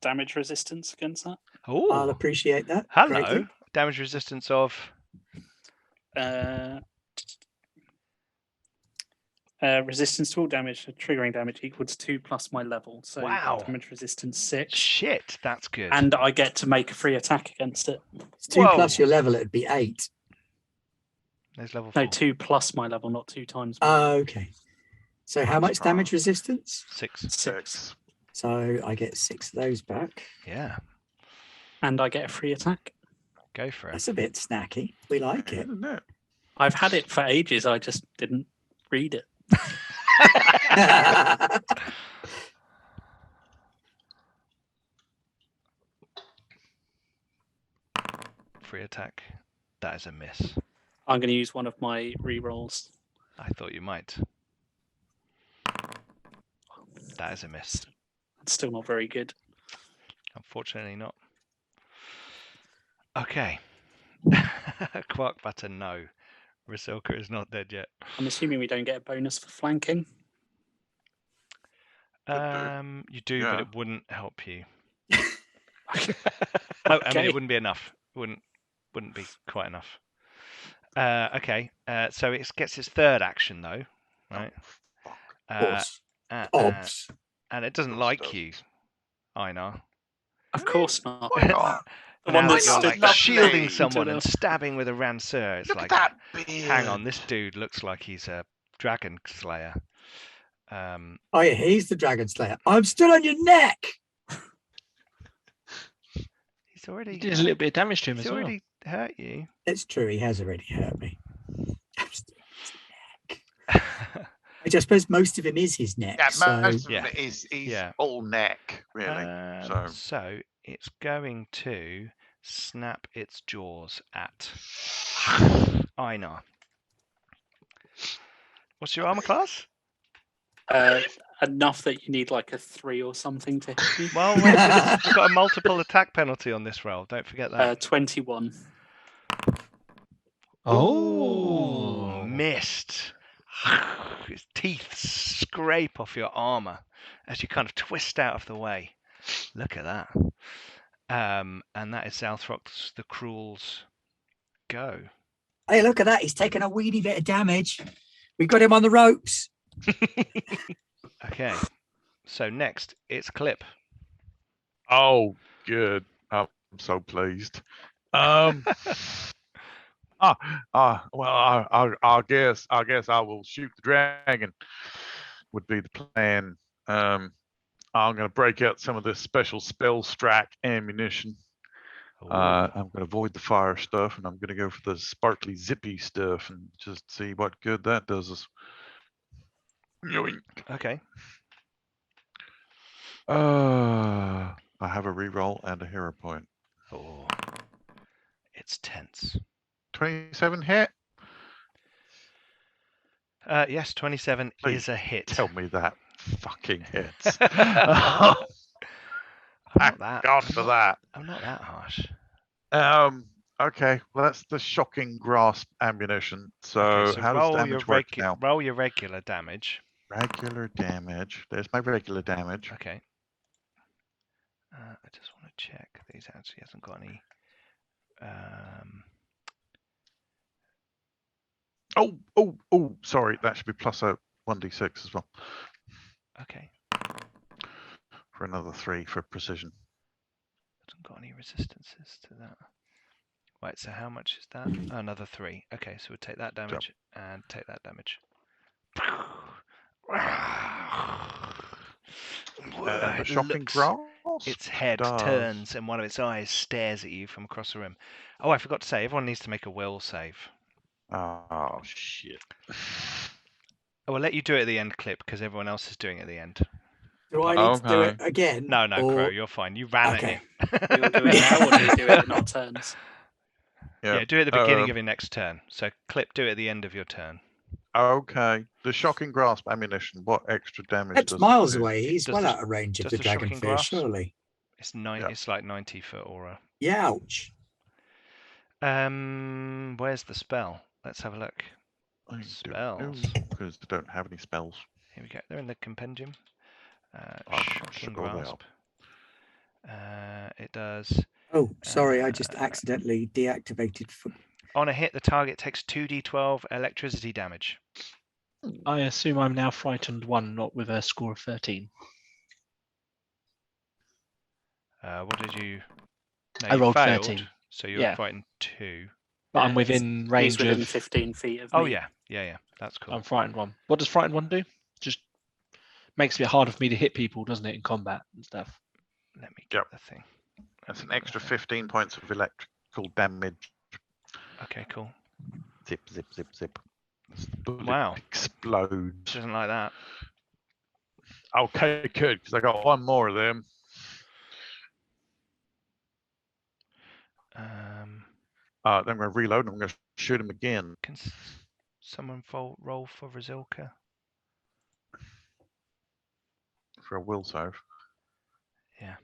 damage resistance against that. I'll oh. appreciate that. Hello. greatly. Damage resistance of. Resistance to all damage, triggering damage equal to 2 plus my level. So Wow. damage resistance 6. Shit, that's good. And I get to make a free attack against it. It's 2 Whoa. plus your level, it'd be 8. There's level 4. No, 2 plus my level, not 2 times my level. Okay. So how much damage resistance? 6. 6. So I get 6 of those back. Yeah, And I get a free attack. go for it. That's a bit snacky. We like it. Isn't it? I've had it for ages, I just didn't read it. Free attack. That is a miss. I'm going to use one of my rerolls. I thought you might. That is a miss. It's still not very good. Unfortunately not. Okay. Quark button, no. Rasilka is not dead yet. I'm assuming we don't get a bonus for flanking. You do, but Yeah. it wouldn't help you. I mean, Okay. it wouldn't be enough. It wouldn't be quite enough. Okay. So it gets its third action though, right? Obs. And it doesn't Course like does. you, Einar. Of course not. Why not? The Now one that that you're stood like lovely. shielding to someone the- and stabbing with a ranseur, it's Look like, at that beard. hang on, this dude looks like he's a dragon slayer. Oh yeah, he's the dragon slayer. I'm still on your neck. He's already You did a little bit of damage to him he's as well. already hurt you. It's true, he has already hurt me. I'm still on his neck. Which I suppose most of him is his neck. Yeah, so most of Yeah. it is Yeah. all neck, really. So it's going to snap its jaws at Einar. What's your armor class? Enough that you need like a 3 or something to hit me. Well, it's got a multiple attack penalty on this roll. Don't forget that. 21. Oh, Missed. Its teeth scrape off your armor as you kind of twist out of the way. Look at that. And that is Southrock's the Cruel's go. hey, look at that. He's taken a weedy bit of damage. We got him on the ropes. Okay. So next, it's Clip. Oh, good. I'm so pleased. Well, I guess I will shoot the dragon. Would be the plan. I'm going to break out some of this special spell strike ammunition. I'm going to avoid the fire stuff, and I'm going to go for the sparkly, zippy stuff, and just see what good that does us. Yoink. Okay. I have a reroll and a hero point. Oh, it's tense. 27 hit. Yes, 27 Please is a hit. Tell me that fucking hits. I'm Thank not that. God for that. I'm not that harsh. Okay, well that's the shocking grasp ammunition. So, Okay, so how does damage work now? roll your regular damage. Regular damage. There's my regular damage. Okay. I just want to check that he actually hasn't got any. Oh, sorry. That should be plus a 1d6 as well. Okay. For another 3 for precision. Hasn't got any resistances to that. Right, so how much is that? Oh, another 3. Okay, so we'll take that damage and take that damage. The It shocking looks- grasp. Its head does. turns and one of its eyes stares at you from across the room. Oh, I forgot to say, everyone needs to make a will save. Oh shit. I will let you do it at the end, Clip, because everyone else is doing it at the end. Do I need to do it Okay. again? No, Crow, or- you're fine. You ran Okay. at Do we do it now or do we do it in our turns? Yeah, do it at the beginning of your next turn. So, Clip, do it at the end of your turn. Okay. The shocking grasp ammunition. What extra damage It's does miles it do? away. He's Does well the- out of range of does the the shocking dragonfish, grasp? surely. It's Yeah. It's like 90-foot aura. Yeah, ouch. Where's the spell? Let's have a look. I Spells. because I don't have any spells. Here we go. They're in the compendium. I'm Shocking sure they are. grasp. It does. Oh, sorry, I just accidentally deactivated. On a hit, the target takes 2d12 electricity damage. I assume I'm now frightened 1, not with a score of 13. What did you? No, I you rolled failed, 13. so you're Yeah. frightened 2. But I'm He's- within He's range within of. 15 feet of me. Oh yeah. That's cool. I'm frightened 1. What does frightened 1 do? Just makes it harder for me to hit people, doesn't it, in combat and stuff? Let me get the thing. That's an extra 15 points of electrical damage. Okay, cool. Zip, zip, zip, zip. Bullet Wow. Explodes. Doesn't like that. Okay, good, because I got one more of them. Then I'm going to reload and I'm going to shoot him again. Can someone roll for Rizilka? For a will save. Yeah.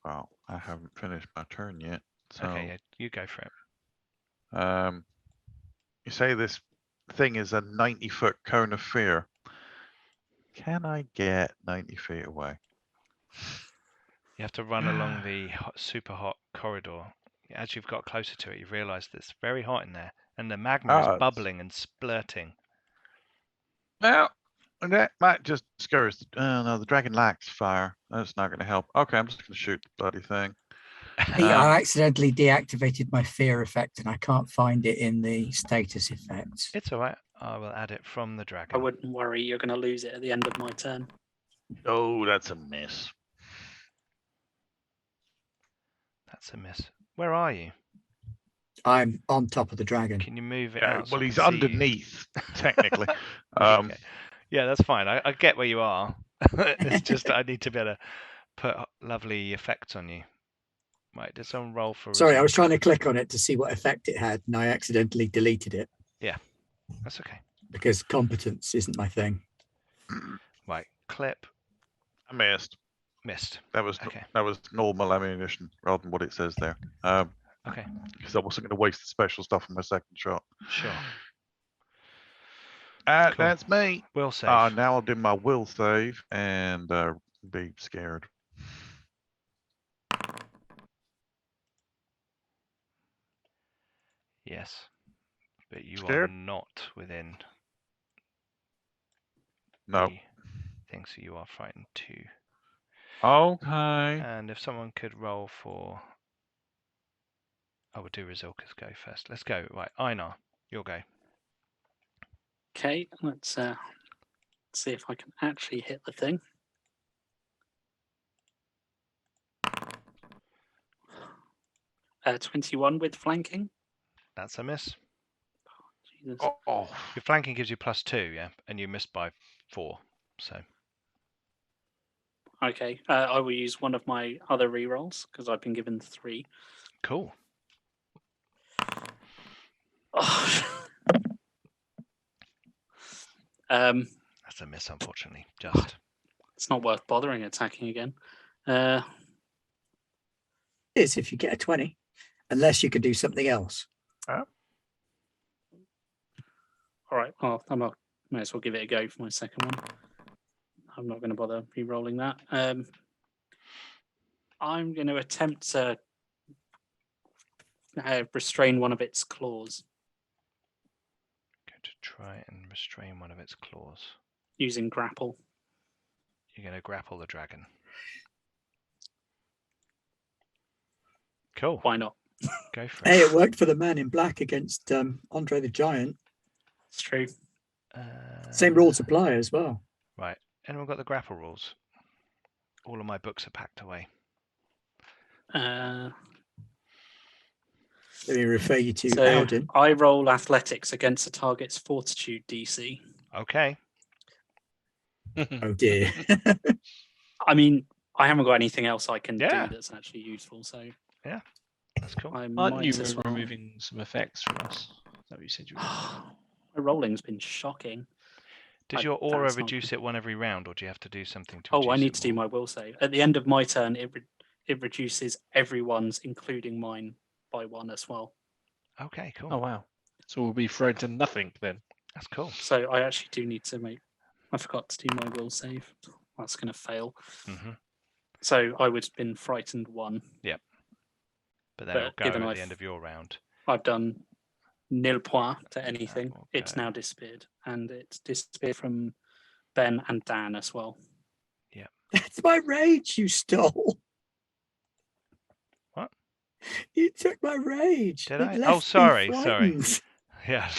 Well, I haven't finished my turn yet. So, Okay, yeah, you go for it. you say this thing is a 90-foot cone of fear. Can I get 90 feet away? You have to run along the super hot corridor. As you've got closer to it, you realise that it's very hot in there, and the magma is bubbling and splurting. Well, that might just discourage. Oh no, the dragon lacks fire. That's not going to help. Okay, I'm just going to shoot the bloody thing. I accidentally deactivated my fear effect and I can't find it in the status effects. It's all right. I will add it from the I dragon. wouldn't worry, you're going to lose it at the end of my turn. Oh, that's a miss. That's a miss. Where are you? I'm on top of the dragon. Can you move it Yeah, out? so well, I he's can see you? underneath, technically. Okay. Yeah, that's fine. I get where you are. It's just I need to be able to put lovely effects on you. Right, did someone roll for Sorry, I was Rizilka? trying to click on it to see what effect it had and I accidentally deleted it That's okay. because competence isn't my thing. Right, Clip I missed. missed. That was Okay. normal ammunition rather than what it says there. Okay, Because I wasn't going to waste the special stuff on my second shot. sure. Cool. That's me. Will save. Now I'll do my will save and be scared. Yes, but you are Scared? not within No. the thing, so you are frightened 2. Okay. And if someone could roll for, I would do Rizilka's go first. Let's go. Right, Einar, your go. Okay, let's see if I can actually hit the thing. Uh, 21 with flanking. That's a miss. Jesus. Oh. Your flanking gives you +2, yeah, and you missed by 4. So Okay, I will use one of my other rerolls because I've been given 3. cool. Oh. That's a miss, unfortunately. Just It's not worth bothering attacking again. It is if you get a 20. unless you could do something else. All right. Well, may as well give it a go for my second one. I'm not going to bother re-rolling that. I'm going to attempt to restrain one of its claws Going to try and restrain one of its claws. using grapple. You're going to grapple the dragon. Cool. Why not? Go for it. Hey, it worked for the man in black against Andre the Giant. It's true. Same rules apply as well. Right. Anyone got the grapple rules? All of my books are packed away. Uh, Let me refer you to so Alden. I roll athletics against a target's fortitude DC. Okay. Oh dear. I mean, I haven't got anything else I can Yeah. do that's actually useful, so That's cool. I Aren't might you as well. removing some effects from us? Is that what you said you were doing? My rolling's been shocking. Does I- your aura that's not reduce it one every round, or do you have to do something to Oh, reduce I need it to do more? my will save. At the end of my turn, it reduces everyone's, including mine, by 1 as well. Okay, cool. Oh wow! So we'll be thrown to nothing then. That's cool. So I actually do need to make. I forgot to do my will save. That's going to fail. hmm So I would have been frightened 1. But then But it'll go given at I've- the end of your round. I've done nil point to anything. will It's go. now disappeared, and it's disappeared from Ben and Dan as well. That's my rage you stole. What? You took my rage. Did It I? left Oh, me sorry. frightened. Yeah,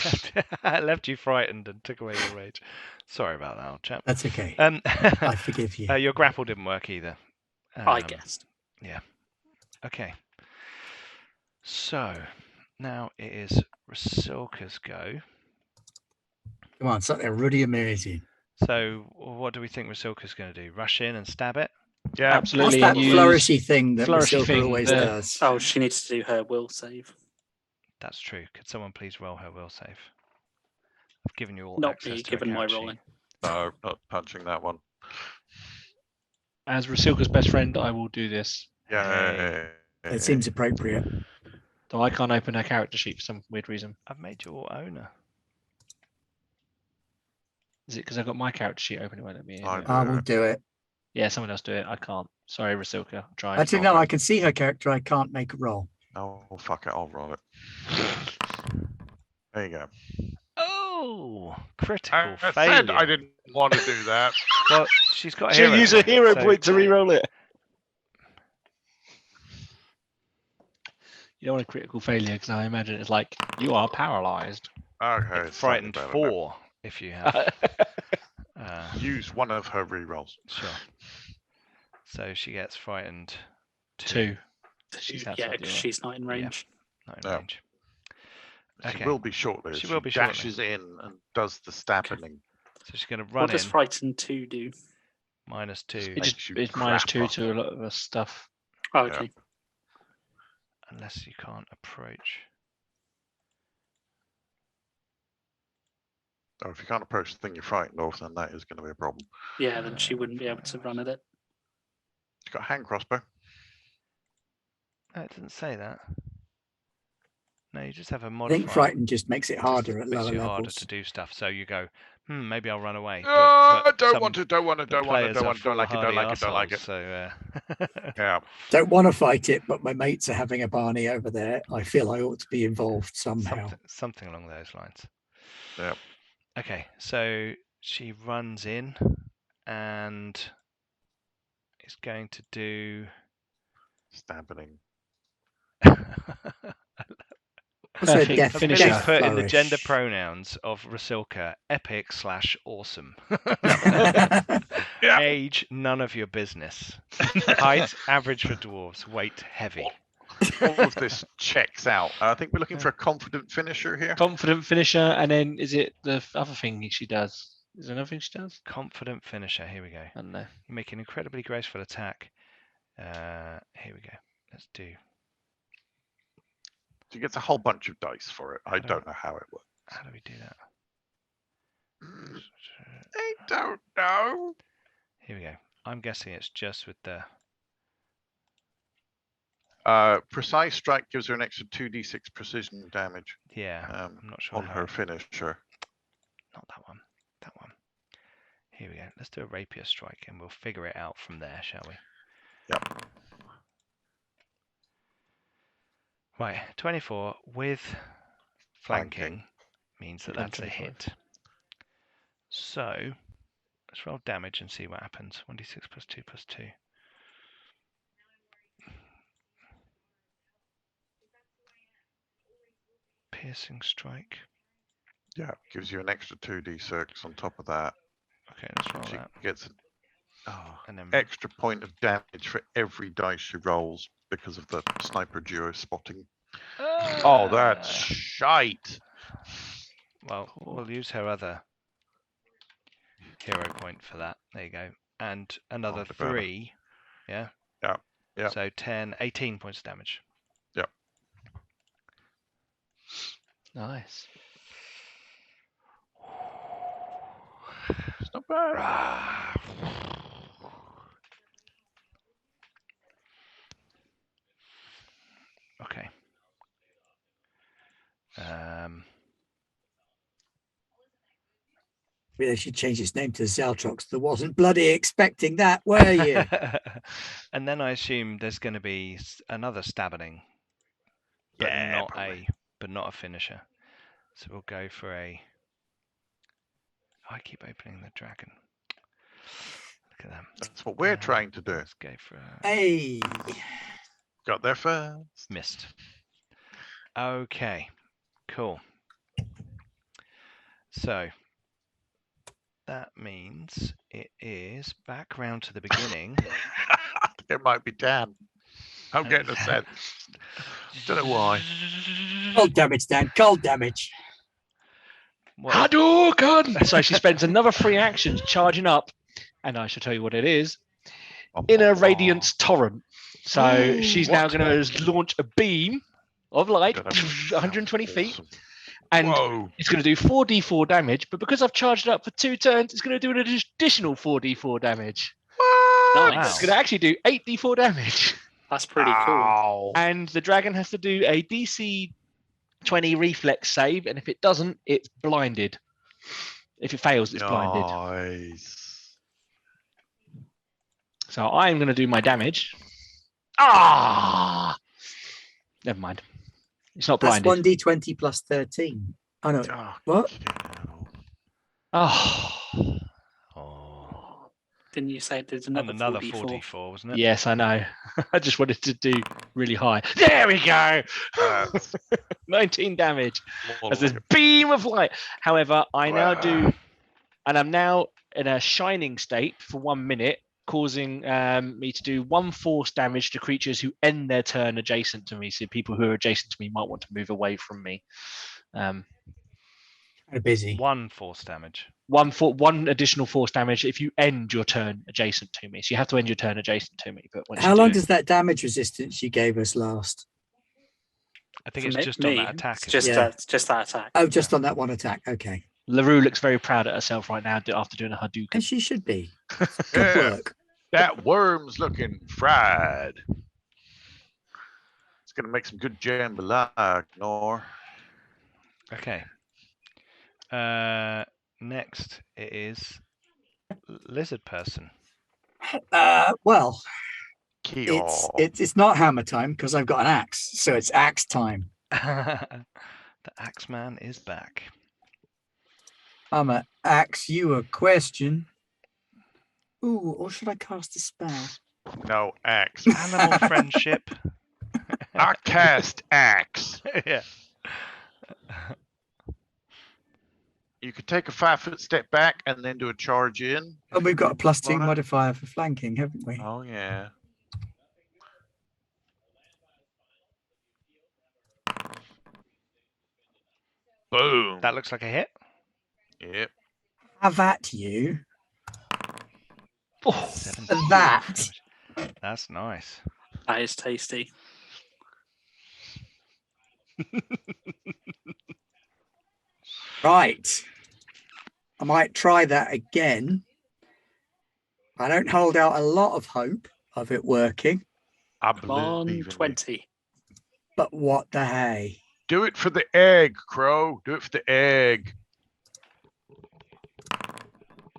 I left you frightened and took away your rage. Sorry about that, old chap. That's okay. I forgive you. Your grapple didn't work either. I guessed. Okay. So now it is Rasilka's go. Come on, something really amazing. So what do we think Rasilka's going to do? Rush in and stab it? Yeah, What's Absolutely. that and use flourishy thing that flourishy Masilka thing, always the- does? Oh, she needs to do her will save. That's true. Could someone please roll her will save? I've given you all Not access me, to given a my character rolling. no, not punching that one. As Rasilka's best friend, I will do this. Yeah. It seems appropriate. Though I can't open her character sheet for some weird reason. I've made you all owner. Is it because I've got my character sheet open? It won't let me in? I it? do. I will do it. Yeah, someone else do it. I can't. Sorry, Rasilka. I tried. Actually, no, I can see her character. I can't make a roll. Oh, fuck it. I'll roll it. There you go. Oh, critical I failure. said I didn't want to do that. Well, she's got a She'll hero use a point, hero so- point to re-roll it. You don't want a critical failure because I imagine it's like you are paralyzed. Okay. It's frightened slightly better now. 4 if you have. Use one of her rerolls. Sure. So she gets frightened 2. Two. She's Yeah, outside the because aura. she's not in range. Not in No. range. She Okay. will be shortly. She She will be shortly. dashes in and does the stabbing. So she's going to What run does in. Frighten 2 do? -2. It Makes just you it's crap -2 up. to a lot of the stuff. Oh, Yeah. okay. Unless you can't approach. Oh, if you can't approach the thing you're frightened of, then that is going to be a problem. Yeah, then she wouldn't be able to run at it. She's got a hand crossbow. No, it doesn't say that. No, you just have a I modifier. think frightened just makes it Just harder at makes lower you harder levels. to do stuff. So you go, maybe I'll run away. Don't some- want to, don't want to, the don't want to, players don't are want to, don't like it, don't like it, don't like foolhardy it. arseholes, So Yeah. Don't want to fight it, but my mates are having a Barney over there. I feel I ought to be involved somehow. something along those lines. Yep. Okay, so she runs in and is going to do. Stabbing. What's her Perfect death, finisher. Billy's death put in the flourish? gender pronouns of Rasilka, epic/awesome. Yeah. Age, none of your business. Height, average for dwarves. Weight, heavy. All of this checks out. I think we're looking for a confident finisher here. Confident finisher, and then is it the other thing she does? Is there another thing she does? Confident finisher. Here we go. I don't know. You make an incredibly graceful attack. Here we go. Let's do. She gets a whole bunch of dice for it. I don't- don't know how it works. How do we do that? I don't know. Here we go. I'm guessing it's just with the. Precise strike gives her an extra 2d6 precision damage Yeah, I'm not sure. on her finisher. Not that one. That one. Here we go. Let's do a rapier strike and we'll figure it out from there, shall we? Yep. Right, 24 with flanking means that that's a 125. hit. So let's roll damage and see what happens. 1d6 plus 2 plus 2. Piercing strike. Yeah, gives you an extra 2d6 on top of that. Okay, let's roll She that. gets an And then extra point of damage for every dice she rolls because of the sniper duo spotting. Oh, that's shite. well, we'll use her other hero point for that. There you go. And another the better. 3. Yeah? Yeah, yeah. So 10, 18 points of damage. Yep. Nice. It's not bad. Okay. They should change its name to Zeltrox. There wasn't bloody expecting that, were you? And then I assume there's going to be another stabbening, but Yeah, not a finisher. So we'll go for a. I keep opening the dragon. Look at that. That's what we're trying to do. Let's go for a Hey, Got there first. missed. Okay, cool. So that means it is back round to the beginning. I think it might be Dan. I'm getting a sense. Don't know why. cold damage, Dan. Cold damage. What- Hadouken! So she spends another 3 actions charging up, and I shall tell you what it is. In a radiance torrent. So she's now What? going to launch a beam of light, 120 feet, Awesome. and Whoa. it's going to do 4d4 damage. But because I've charged it up for 2 turns, it's going to do an additional 4d4 damage. Nice. It's going to actually do 8d4 damage. That's pretty cool. Ow. And the dragon has to do a DC 20 reflex save, and if it doesn't, it's blinded. If it fails, it's blinded. Nice. So I'm going to do my damage. Never mind. It's not That's blinded. 1d20 plus 13. Oh, no. Oh, What? cow. Oh, Oh, Didn't you say there's and another, another 4d4? 44, wasn't it? yes, I know. I just wanted to do really high. There we go. That's 19 damage more as this like beam of light. However, I now Wow. do, and I'm now in a shining state for 1 minute, causing me to do 1 force damage to creatures who end their turn adjacent to me. So people who are adjacent to me might want to move away from me. Kind of busy. 1 force damage. 1 additional force damage if you end your turn adjacent to me. So you have to end your turn adjacent to me. But once How you long do, does that damage resistance you gave us last? I think For it's me- just on me, that attack. It's isn't just, it? Yeah. just that attack. Oh, just on that one attack. Okay. LaRue looks very proud of herself right now after doing a Hadouken. And she should be. Good Yeah. work. that worm's looking fried. It's gonna make some good jambalaya, Nor. Okay. Next it is lizard person. Well, Keel. it's not hammer time because I've got an axe. So it's axe time. The Axeman is back. I'm going to ask you a question. Ooh, or should I cast a spell? No, axe. Animal friendship. I cast axe. Yeah. You could take a 5-foot step back and then do a charge in. And we've got a +2 Right. modifier for flanking, haven't we? Oh yeah. Boom. That looks like a hit. Yep. Have at you. Oh, 17 That. damage. That's nice. That is tasty. Right. I might try that again. I don't hold out a lot of hope of it working. I Come on, believe in you. 20. But what the hey? Do it for the egg, Crow. Do it for the egg.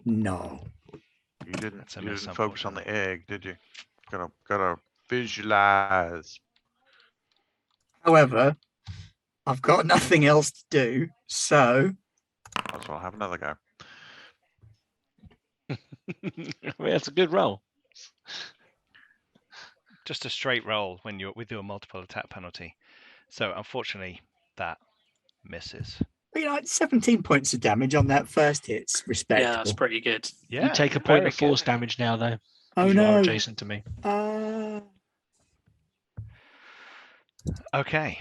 No. You didn't. That's a You miss, didn't focus on the unfortunately. egg, did you? Gotta visualize. However, I've got nothing else to do, so Might as well have another go. I mean, that's a good roll. Just a straight roll when you're with your multiple attack penalty. So unfortunately, that misses. you know, 17 points of damage on that first hit's Yeah, respectable. that's pretty good. Yeah, You take a point very of force good. damage now, though. Oh 'cause you are no. adjacent to me. Okay,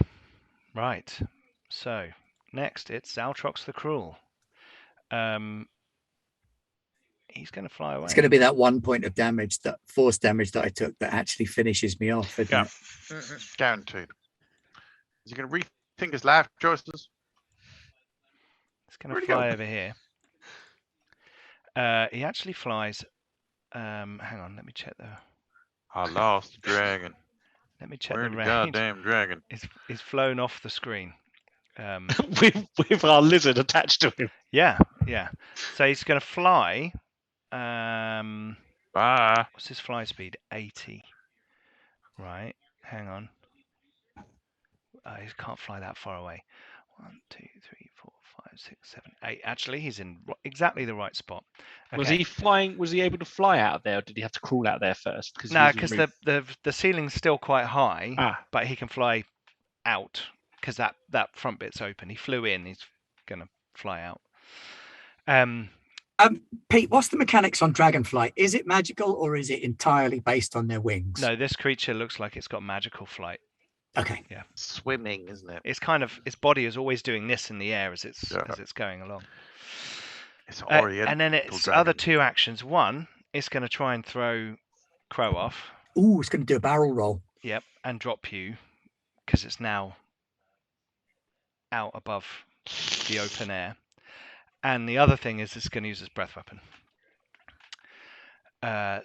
right. So next, it's Zaltrox the Cruel. He's going to fly away. It's going to be that 1 point of damage, that force damage that I took, that actually finishes me off, isn't Yeah. it? Guaranteed. Is he going to rethink his life choices? He's going Where'd to he go? fly over here. He actually flies. Hang on, let me check the. I lost the dragon. Let me check Where's the the range. goddamn dragon? He's flown off the screen. with our lizard attached to him. Yeah. So he's going to fly. Bye. What's his fly speed? 80. Right. Hang on. He can't fly that far away. 1, 2, 3, 4, 5, 6, 7, 8. Actually, he's in exactly the right spot. Okay. Was he flying? Was he able to fly out of there, or did he have to crawl out there first? No, because the ceiling's still quite high, but he can fly out because that front bit's open. He flew in. He's gonna fly out. Pete, what's the mechanics on Dragonflight? Is it magical or is it entirely based on their wings? No, this creature looks like it's got magical flight. Okay. Yeah. Swimming, isn't it? It's kind of, its body is always doing this in the air as it's going along. It's oriental. And then its dragon. other two actions. One, it's going to try and throw Crow off. Ooh, it's going to do a barrel roll. Yep, and drop you because it's now out above the open air. And the other thing is it's going to use its breath weapon.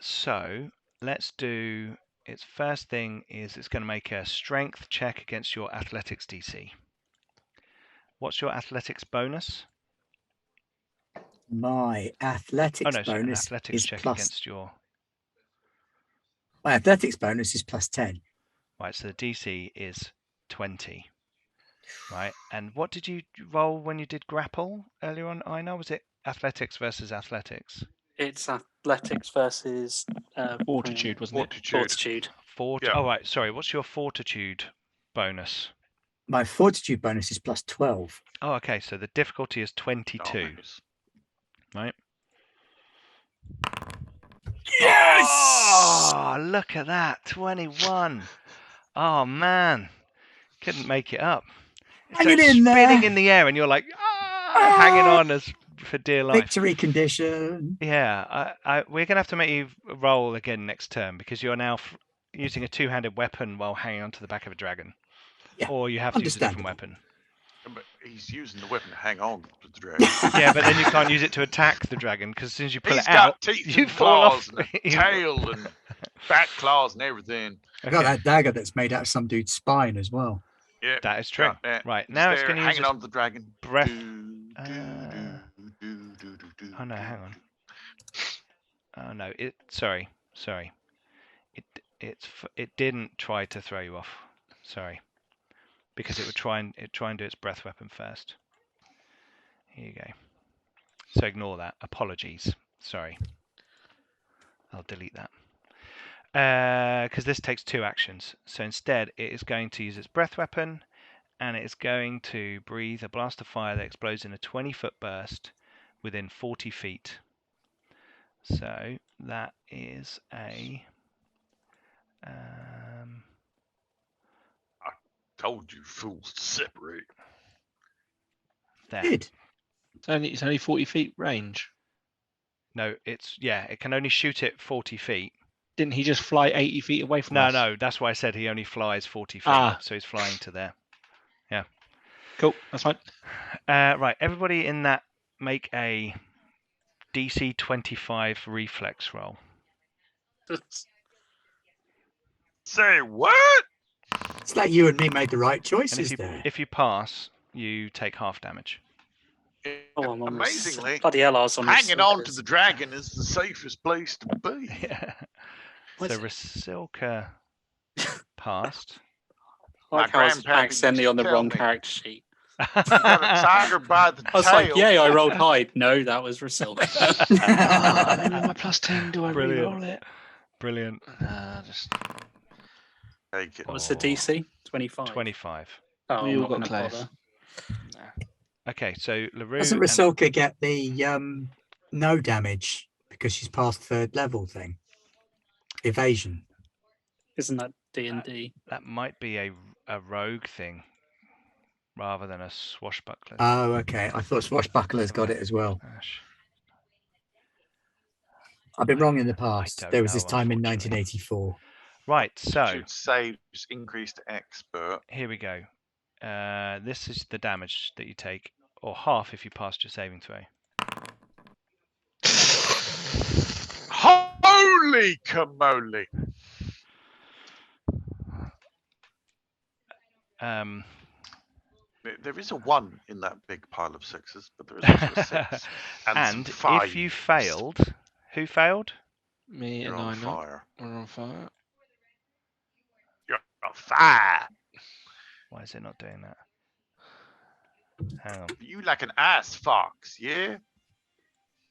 So let's do its first thing is it's going to make a strength check against your athletics DC. What's your athletics bonus? My athletics bonus athletics is check plus. against your. My athletics bonus is plus 10. Right, so the DC is 20. Right, and what did you roll when you did grapple earlier on, Einar? Was it athletics versus athletics? It's athletics versus fortitude, wasn't it? Fortitude. Yeah. Oh, right, sorry. What's your fortitude bonus? My fortitude bonus is plus 12. Oh, okay, so the difficulty is 22. Oh, nice. Right? Yes! Oh, look at that. 21. Oh, man. Couldn't make it up. Hanging it's in there. spinning in the air, and you're like, hanging on as for dear life. Victory condition. Yeah, we're going to have to make you roll again next turn because you're now using a two-handed weapon while hanging onto the back of a dragon. Yeah, or you have to use a different weapon. But he's using the weapon to hang on to the dragon. Yeah, but then you can't use it to attack the dragon because as soon as you pull He's it out, got teeth you and fall off. claws and a tail and back claws and everything. I got that dagger that's made out of some dude's spine as well. Yeah, that is true. Right, He's now it's there going to use hanging on to the dragon. breath. Oh Oh no, hang on. Oh no, sorry. It didn't try to throw you off. Sorry. Because it would try and do its breath weapon first. Here you go. So ignore that. Apologies. Sorry. I'll delete that. Because this takes two actions. So instead, it is going to use its breath weapon, and it is going to breathe a blast of fire that explodes in a 20-foot burst within 40 feet. So that is a. Told you fools to separate. There. Did. It's only 40 feet range. No, it can only shoot it 40 feet. Didn't he just fly 80 feet away from us? No, that's why I said he only flies 40 feet. So he's flying to there. Yeah. Cool, that's fine. Right, everybody in that make a DC 25 reflex roll. Say what? It's like you and me made the right And choices there. if you pass, you take half damage. Oh, I'm on Amazingly, bloody hell, I was on hanging on to Rasilka's. the dragon is the safest place to be. Yeah. What's So it? Rasilka passed. I like My how I was grandpappy accidentally used on the to tell wrong me. character sheet. You got a tiger by the I was tail. like, yay, I rolled hide. No, that was Rasilka. Ah, and then with my +10, do I Brilliant. re-roll it? Brilliant. Nah, just Take it. What was the DC? 25. 25. Oh, We I'm all not got gonna close. bother. Okay, so LaRue. Doesn't and- Rasilka get the no damage because she's past third level thing? Evasion. Isn't that D&D? That might be a rogue thing rather than a swashbuckler. Oh, okay. I thought Swashbuckler's got it as well. Ash. I've been wrong in the past. don't There was this know, time in unfortunately. 1984. Right, so Should saves increase to expert. here we go. This is the damage that you take, or half if you passed your saving throw. Holy camole! There is a 1 in that big pile of 6s, but there is also a 6 and, some and if you 5s. failed, who failed? me You're and on I know. fire. We're on fire. You're on fire. Why is it not doing that? Hang on. You like an ass fox, yeah?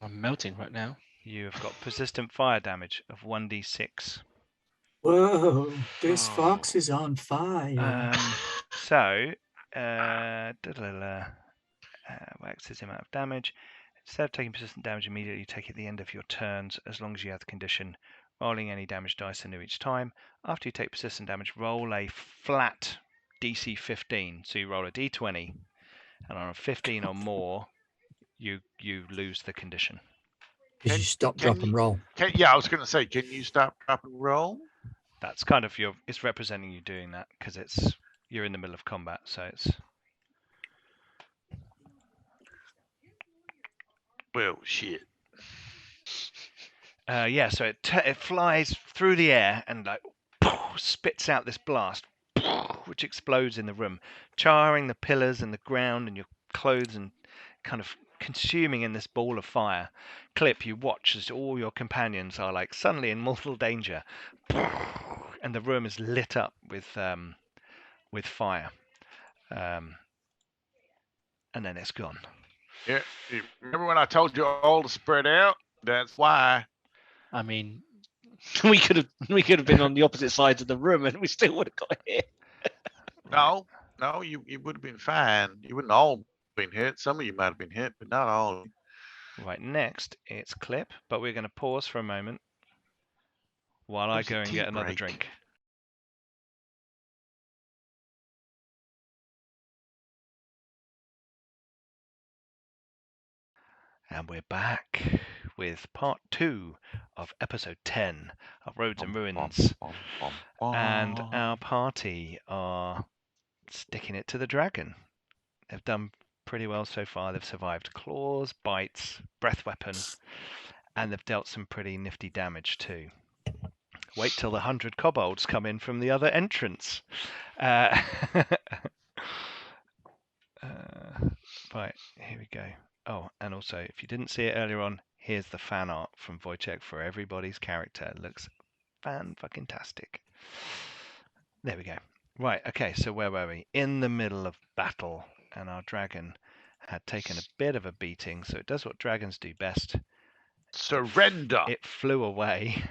I'm melting right now. You have got persistent fire damage of 1d6. Whoa, this Oh. fox is on fire. So, wax his amount of damage. Instead of taking persistent damage immediately, you take it at the end of your turns, as long as you have the condition. Rolling any damage dice anew each time. After you take persistent damage, roll a flat DC 15. So you roll a d20, and on a 15 or more, you lose the condition. Because you stop, drop, and roll. Yeah, I was going to say, can you stop, drop, and roll? That's kind of it's representing you doing that because you're in the middle of combat, so it's. Well, shit. Yeah, so it flies through the air and like spits out this blast, which explodes in the room, charring the pillars and the ground and your clothes and kind of consuming in this ball of fire. Clip, you watch as all your companions are like suddenly in mortal danger, and the room is lit up with fire, and then it's gone. Yeah, you remember when I told you all to spread out? That's why. I mean, we could have been on the opposite sides of the room and we still would have got hit. No, you would have been fine. You wouldn't all been hit. Some of you might have been hit, but not all. Right, next it's Clip, but we're going to pause for a moment while I There's a go and tea get another break. drink. And we're back with part 2 of episode 10 of Roads and Ruins. And our party are sticking it to the dragon. They've done pretty well so far. They've survived claws, bites, breath weapon, and they've dealt some pretty nifty damage too. Wait till the 100 kobolds come in from the other entrance. Right, here we go. Oh, and also, if you didn't see it earlier on, here's the fan art from Wojciech for everybody's character. It looks fan-fucking-tastic. There we go. Right, okay, so where were we? In the middle of battle, and our dragon had taken a bit of a beating, so it does what dragons do best. Surrender. It flew away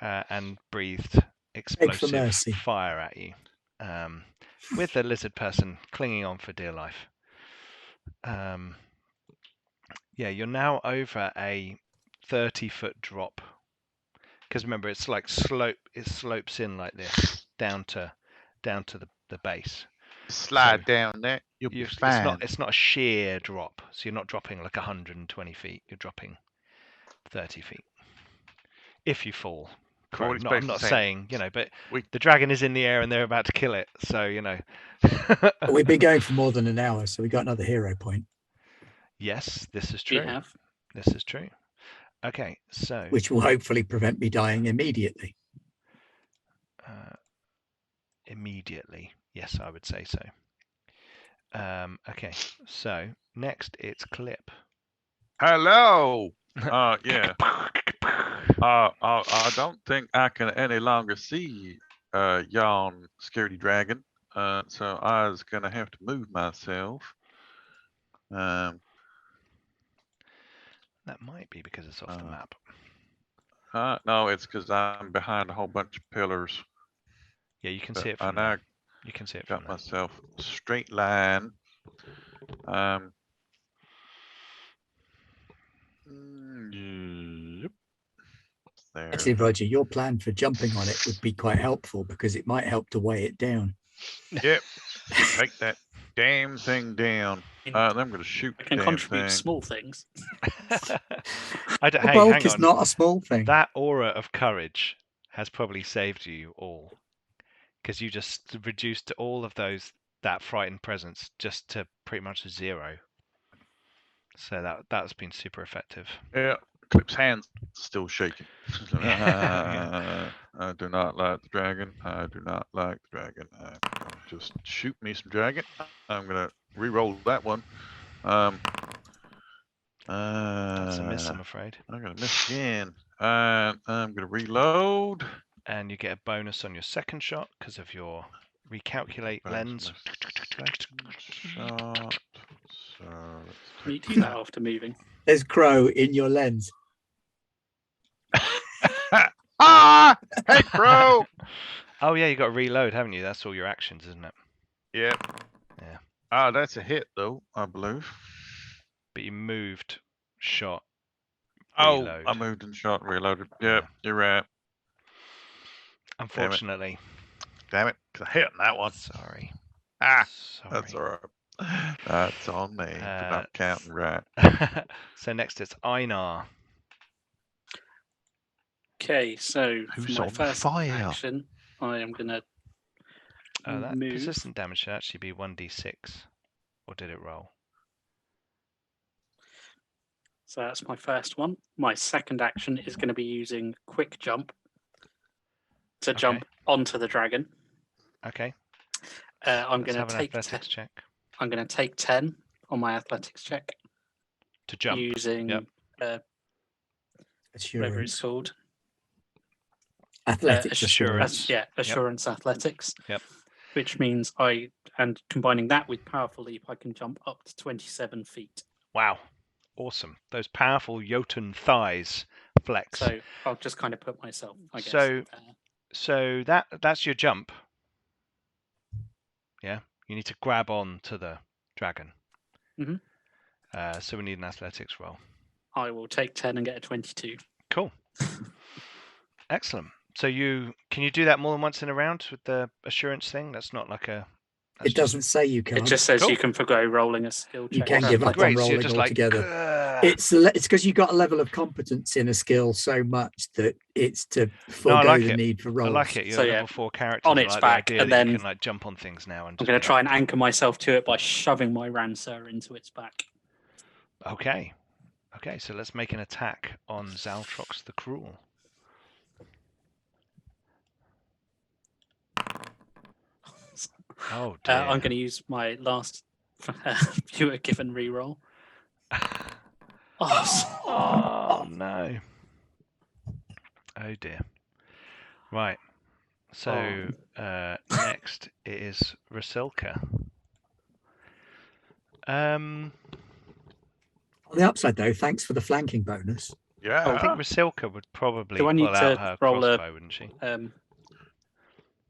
and breathed explosive mercy. fire at you, with the lizard person clinging on for dear life. Yeah, you're now over a 30-foot drop. Because remember, it's like it slopes in like this down to the base. Slide So down there. You'll be fine. It's not a sheer drop, so you're not dropping like 120 feet. You're dropping 30 feet. If you fall, What he's I'm basically not saying, saying, but we- the dragon is in the air and they're about to kill it. So But we've been going for more than an hour, so we got another hero point, yes, this is We true. have. This is true. Okay, so which will hopefully prevent me dying immediately. immediately. Yes, I would say so. Okay, so next it's Clip. Hello. Yeah. I don't think I can any longer see yon security dragon. So I was gonna have to move myself. That might be because it's off the map. No, it's because I'm behind a whole bunch of pillars. Yeah, you can But see it I from now there. You can see it from got there. myself a straight line. Yep. There. Actually, Roger, your plan for jumping on it would be quite helpful because it might help to weigh it down. Yep. Take that damn thing down. Then I'm going to shoot I the can damn contribute thing. small things. I don't, A hey, bulk hang is on. not a small thing. That aura of courage has probably saved you all, because you just reduced all of that frightened presence just to pretty much 0. So that's been super effective. Yeah. Clip's hands still shaking. Yeah. I do not like the dragon. I do not like the dragon. Just shoot me some dragon. I'm going to re-roll that one. That's a miss, I'm afraid. I'm going to miss again. And I'm going to reload. And you get a bonus on your second shot because of your recalculate lens. Shot. So You let's do take that after moving. There's Crow in your lens. Hey, bro! Oh yeah, you got to reload, haven't you? That's all your actions, isn't it? Yep. Yeah. That's a hit, though, I believe. But you moved, shot, Oh, reload. I moved and shot and reloaded. Yep, you're right. Unfortunately. Damn it, because I hit on that one. Sorry. That's Sorry. all right. That's on me for not counting right. So next it's Einar. Okay, so Who's for my on first fire? action, I am going to That move. persistent damage should actually be 1d6. Or did it roll? So that's my first one. My second action is going to be using quick jump to jump onto the dragon. Okay. I'm Let's going have to an take athletics check. I'm going to take 10 on my athletics check To jump. using whatever it's Assurance. called. Athletics assurance. Assurance athletics. Yep. Which means and combining that with powerful leap, I can jump up to 27 feet. Wow. Awesome. Those powerful Jotun thighs flex. So I'll just kind of put myself, I guess. So that's your jump. Yeah. You need to grab on to the dragon. Mm-hmm. So we need an athletics roll. I will take 10 and get a 22. Cool. Excellent. So can you do that more than once in a round with the assurance thing? That's not like a. It doesn't say you can't. It just says Cool. you can forgo rolling a skill check. You can Awesome. give up Great. on So you're rolling just altogether. Like, it's because you got a level of competence in a skill so much that it's to forego the need for rolls. I like it. You're So, level 4 character. on I its like back, the idea and that then you can like jump on things now. And I'm going to try and anchor myself to it by shoving my Ransur into its back. Okay. Okay. So let's make an attack on Zaltrox the Cruel. Oh dear. I'm going to use my last viewer given reroll. Oh no. Oh dear. Right. So next it is Rasilka. On the upside, though, thanks for the flanking bonus. Yeah. I think Rasilka would probably Do I need pull out to her roll crossbow, wouldn't she?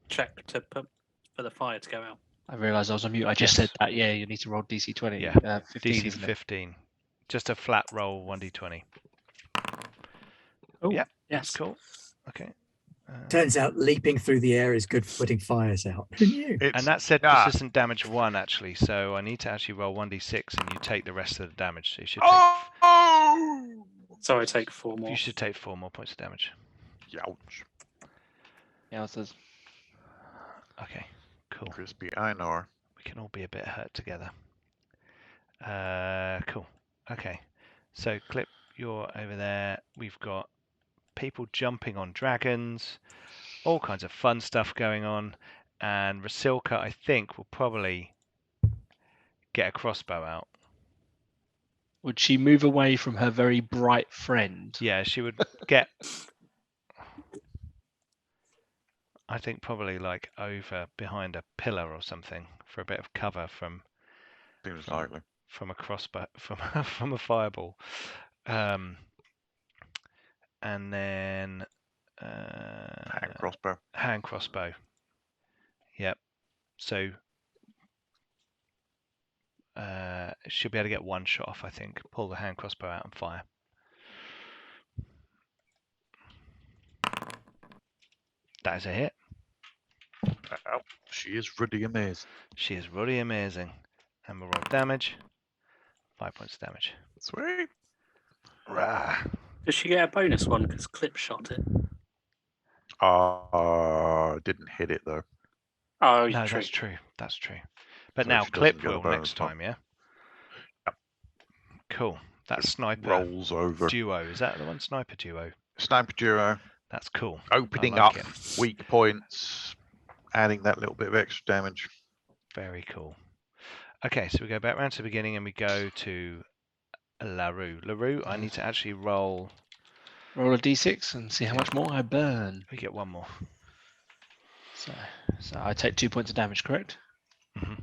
Check to put for the fire to go out? I realised I was on mute. I just said that. Yeah, you need to roll DC 20. Yeah. 15, DC isn't it? 15. Just a flat roll 1d20. Oh, Yeah. yes. Cool. Okay. Turns out leaping through the air is good for putting fires out. Who knew? And that said persistent damage 1 actually, so I need to actually roll 1d6 and you take the rest of the damage. So you should take So I take 4 more. You should take 4 more points of damage. Youch. Yeah, it says. Okay, cool. Crispy Einar. We can all be a bit hurt together. Cool. Okay. So Clip, you're over there. We've got people jumping on dragons, all kinds of fun stuff going on. And Rasilka, I think, will probably get a crossbow out. Would she move away from her very bright friend? Yeah, she would get, I think, probably like over behind a pillar or something for a bit of cover from Seems likely. a crossbow, from a fireball. And then Hand crossbow. hand crossbow. Yep. So she'll be able to get one shot off, I think. Pull the hand crossbow out and fire. That is a hit. Oh, she is ruddy amazing. She is really amazing. And we'll roll damage. 5 points of damage. Sweet. Rah. Does she get a bonus one because Clip shot it? Didn't hit it though. Oh, No, true. that's true. That's true. But So now she doesn't Clip get a will bonus next one. time, yeah? Yep. Cool. That Just sniper rolls over. duo. Is that the one? Sniper duo. Sniper duo. That's cool. Opening I like up it. weak points, adding that little bit of extra damage. Very cool. Okay, so we go back round to the beginning and we go to LaRue. LaRue, I need to actually roll. Roll a d6 and see how much more I burn. We get one more. So I take 2 points of damage, correct? Hmm.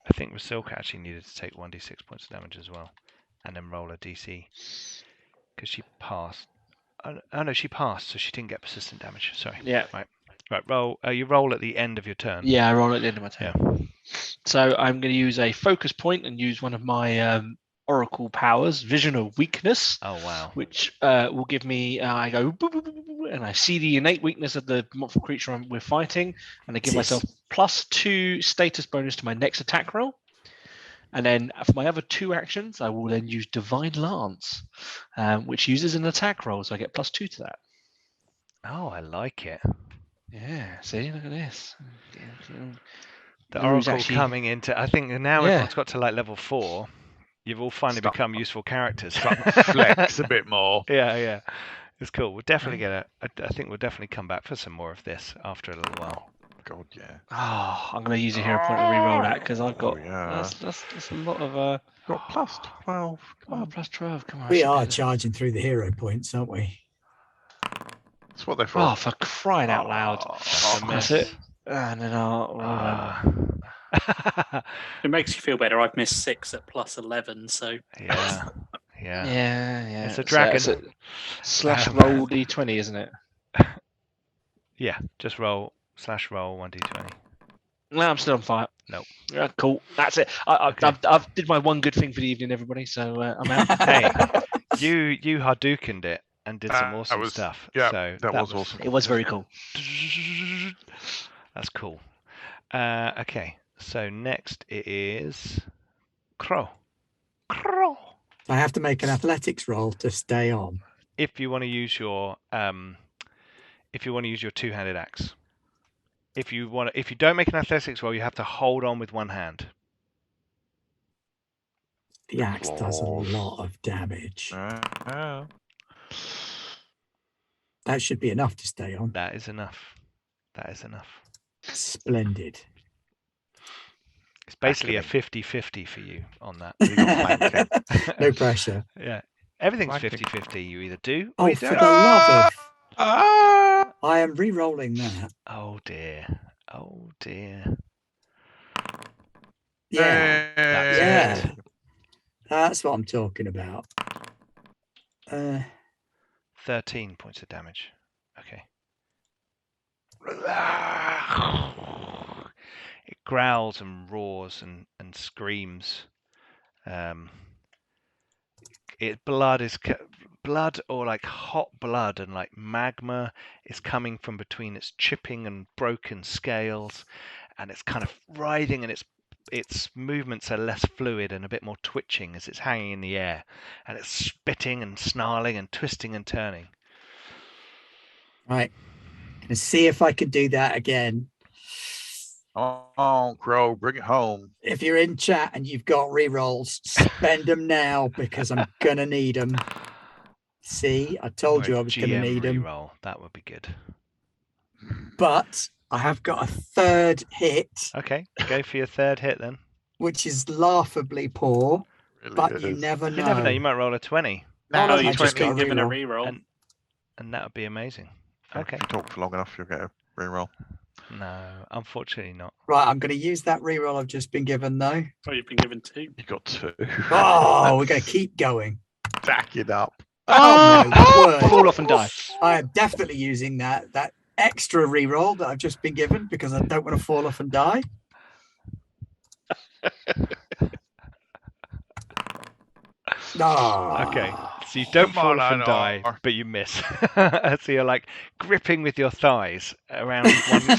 I think Rasilka actually needed to take 1d6 points of damage as well. And then roll a DC. Because she passed. Oh no, she passed, so she didn't get persistent damage. Sorry. Yeah. Right, roll. You roll at the end of your turn. Yeah, I roll at the end of my turn. So I'm going to use a focus point and use one of my Oracle powers, Vision of Weakness. Oh wow. Which will give me, I go, boo, boo, boo, boo, boo, and I see the innate weakness of the monstrous creature we're fighting, and I give myself +2 status bonus to my next attack roll. And then for my other 2 actions, I will then use Divine Lance, which uses an attack roll, so I get +2 to that. Oh, I like it. Yeah, see, look at this. The Larue's Oracle coming into. I think now everyone's got to like level 4. You've all finally become useful characters. Flex a bit more. Yeah. It's cool. We'll definitely I think we'll definitely come back for some more of this after a little while. God, yeah. Oh, I'm going to use a hero point to re-roll that because I've got that's a lot of Got +12. Come on. +12. Come on. We are charging through the hero points, aren't we? That's what they're for. Oh, for crying out loud! That's it. And then It makes you feel better. I've missed 6 at +11, so Yeah. Yeah. It's a dragon. So slash roll d20, isn't it? Yeah, just roll /roll 1d20. No, I'm still on fire. Nope. Yeah, cool. That's it. I've did my one good thing for the evening, everybody. So I'm out. Hey, you Hadoukened it and did some awesome stuff. Yeah, so that was awesome. It was very cool. That's cool. Okay, so next it is Crow. I have to make an athletics roll to stay on. If you want to use your two-handed axe. If you don't make an athletics roll, you have to hold on with one hand. The axe does a lot of damage. That should be enough to stay on. That is enough. Splendid. It's basically a 50-50 for you on that. No pressure. Yeah. Everything's 50-50. You either do or Oh, you for don't. the love of... I am re-rolling that. Oh dear. Yeah. That's it. That's what I'm talking about. 13 points of damage. Okay. It growls and roars and screams. Blood or like hot blood and like magma is coming from between its chipping and broken scales, and it's kind of writhing, and its movements are less fluid and a bit more twitching as it's hanging in the air, and it's spitting and snarling and twisting and turning. Right. Gonna see if I can do that again. Oh, Crow, bring it home. If you're in chat and you've got re-rolls, spend them now because I'm gonna need them. See, I told you I was gonna need them. Roll. That would be good. But I have got a third hit, Okay, go for your third hit then. which is laughably poor, Really but you is. never You never know. You know. might roll a 20, Oh no, Now, you've just 20. been given a Reroll. reroll. and that would be amazing. Okay. If you talk for long enough, you'll get a reroll. No, unfortunately not. Right, I'm going to use that reroll I've just been given, though. Oh, you've been given 2. You got 2. Oh, we're going to keep going. Stack it up. Oh, my word. Fall off and die. I am definitely using that extra reroll that I've just been given because I don't want to fall off and die. No. Okay, so you don't Come fall on, off and die, Einar. but you miss. So you're like gripping with your thighs around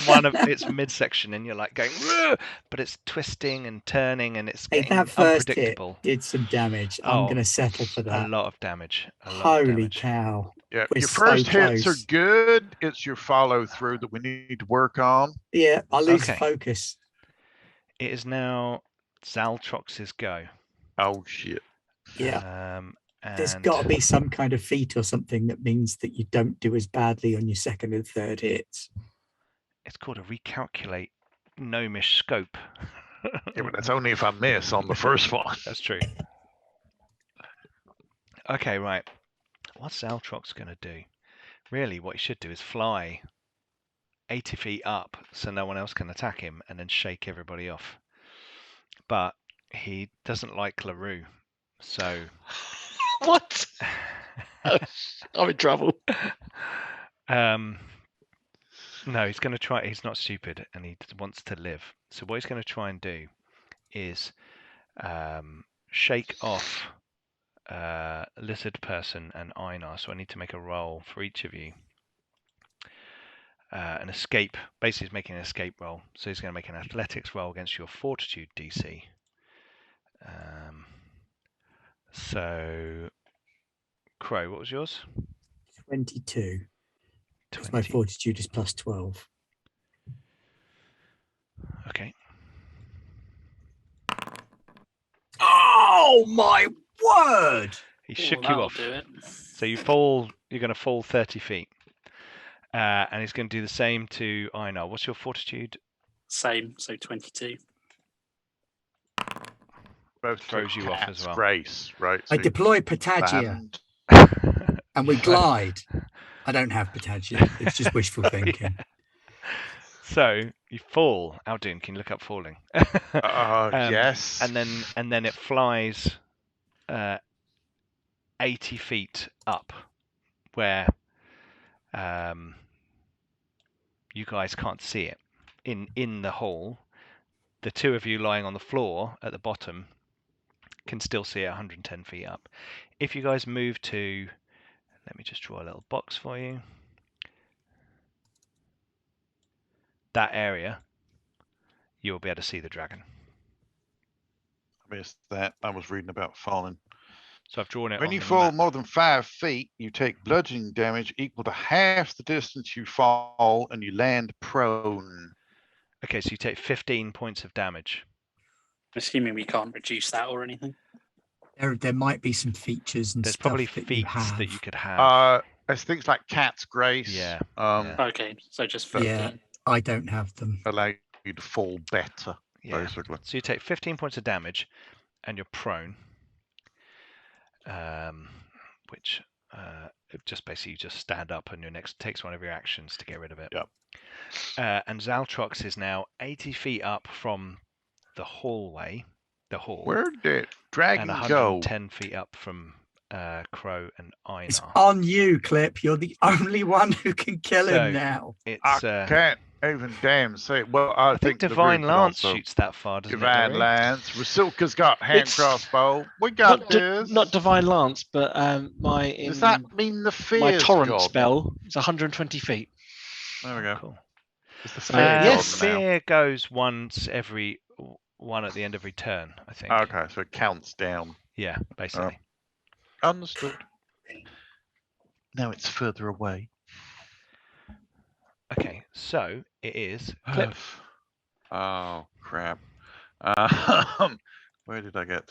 one of its midsection, and you're like going, "Whoa!" But it's twisting and turning, and it's Hey, getting that first hit unpredictable. did some damage. I'm Oh, going to settle for A that. lot of damage. A lot of Holy damage. cow. Yeah, We're your so first hits are close. good. It's your follow through that we need to work on. Yeah, I lose Okay. focus. It is now Zaltrox's go. Oh shit! Yeah. There's And got to be some kind of feat or something that means that you don't do as badly on your second and third hits. it's called a recalculate gnomish scope. Yeah, but that's only if I miss on the first one. That's true. Okay, right. What's Zaltrox going to do? Really, what he should do is fly 80 feet up so no one else can attack him and then shake everybody off. But he doesn't like LaRue, so... What? I'm in trouble. No, he's going to try... He's not stupid, and he wants to live. So what he's going to try and do is shake off Lizard Person and Einar. So I need to make a roll for each of you. An escape. Basically, he's making an escape roll. So he's going to make an athletics roll against your fortitude DC. So, Crow, what was yours? 22. Because my 20. fortitude is plus 12. Okay. Oh, my word. He shook you that'll off. do it. So you fall. You're going to fall 30 feet. And he's going to do the same to Einar. What's your fortitude? Same, so 22. Both Throws you off as well. Grace, right? I So deploy Patagia land. and we glide. I don't have Patagia. It's just wishful thinking. So you fall. Aldun, can you look up falling? Yes. And then it flies 80 feet up, where you guys can't see it. In the hole, the two of you lying on the floor at the bottom can still see it 110 feet up. If you guys move to, let me just draw a little box for you. That area, you'll be able to see the dragon. I missed that. I was reading about falling. So I've drawn it When on you the fall map. more than 5 feet, you take bludgeoning damage equal to half the distance you fall, and you land prone. Okay, so you take 15 points of damage. Assuming we can't reduce that or anything. There might be some features and There's stuff probably that you feats have. that you could have. There's things like Cat's Grace. Yeah, Yeah. Okay, so just 15. Yeah, I don't have them. Allow you to fall better, Yeah. basically. So you take 15 points of damage, and you're prone. Which just basically you just stand up, and your next takes one of your actions to get rid of it. Yep. And Zaltrox is now 80 feet up from the hallway, the hall, Where did and Dragon go? 110 feet up from Crow and It's Einar. on you, Clip. You're the only one who can kill So, him now. It's I can't even damn say. Well, I think the Divine Rune could Lance also- shoots that far, doesn't Divine it? Larry? Lance. Rasilka's got hand It's crossbow. We got this. Not Divine Lance, but Does that mean the fear? my torrent spell is 120 feet. There we go. Cool. It's the So, fear. yes. god now. Fear goes once every one at the end of every turn, I think. Okay, so it counts down. Yeah, basically. Understood. Now it's further away. Okay, so it is Clip. Oh crap. Where did I get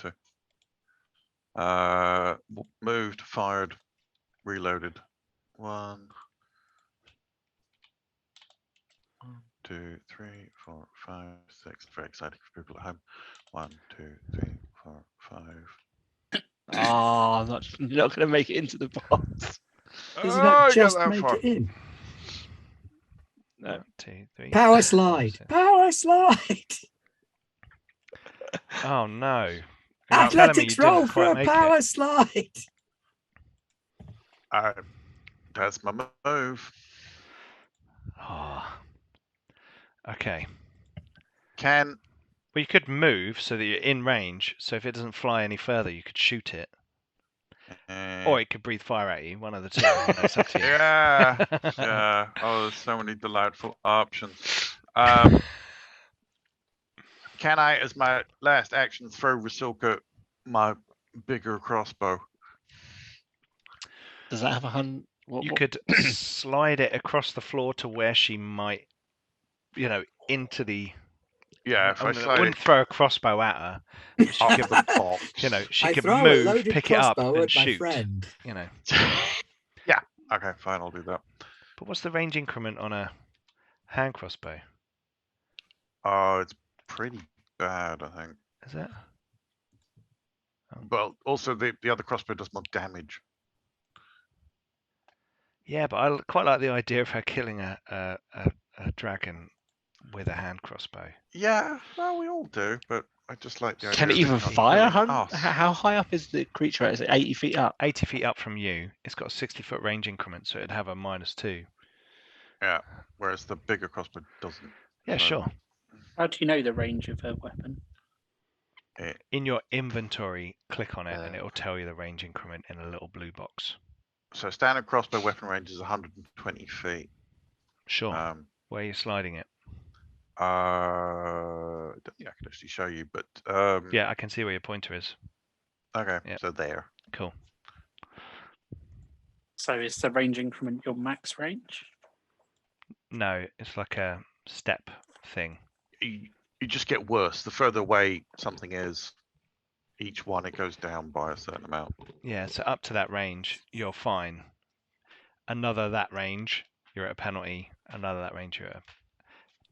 to? Moved, fired, reloaded. 1, 2, 3, 4, 5, 6. Very exciting for people at home. 1, 2, 3, 4, 5. Oh, I'm not going to make it into the box. Doesn't Oh, that you got just that make far. it in? No. 1, 2, 3. Power slide. Power slide. Oh no! You're telling me Athletics you didn't roll for quite a make power it. slide. That's my move. Oh. Okay. Can Well, you could move so that you're in range. So if it doesn't fly any further, you could shoot it, or it could breathe fire at you. One of the two. It's up to you. yeah, yeah. Oh, there's so many delightful options. Can I, as my last action, throw Rasilka my bigger crossbow? Does that have a hun? You could slide it across the floor to where she might, into the. Yeah, if I I slide wouldn't it throw a crossbow at her. But she off could, the box. she I could throw a move, loaded pick it up, crossbow and at my shoot. friend. Yeah. Okay, fine. I'll do that. But what's the range increment on a hand crossbow? Oh, it's pretty bad, I think. Is it? Well, also the other crossbow does more damage. Yeah, but I quite like the idea of her killing a dragon with a hand crossbow. Yeah, well, we all do, but I just like the idea. Can it of even not fire? killing Hun? us. How high up is the creature? Is it 80 feet up? 80 feet up from you. It's got a 60-foot range increment, so it'd have a -2. Yeah, whereas the bigger crossbow doesn't. Yeah, So- sure. How do you know the range of a weapon? In your inventory, click on it, and it'll tell you the range increment in a little blue box. So standard crossbow weapon range is 120 feet. Sure. Where are you sliding it? I don't think I can actually show you, but Yeah, I can see where your pointer is. Okay, Yep. so there. Cool. So is the range increment your max range? No, it's like a step thing. You just get worse. The further away something is, each one it goes down by a certain amount. Yeah, so up to that range, you're fine. Another that range, you're at a penalty. Another that range, you're at a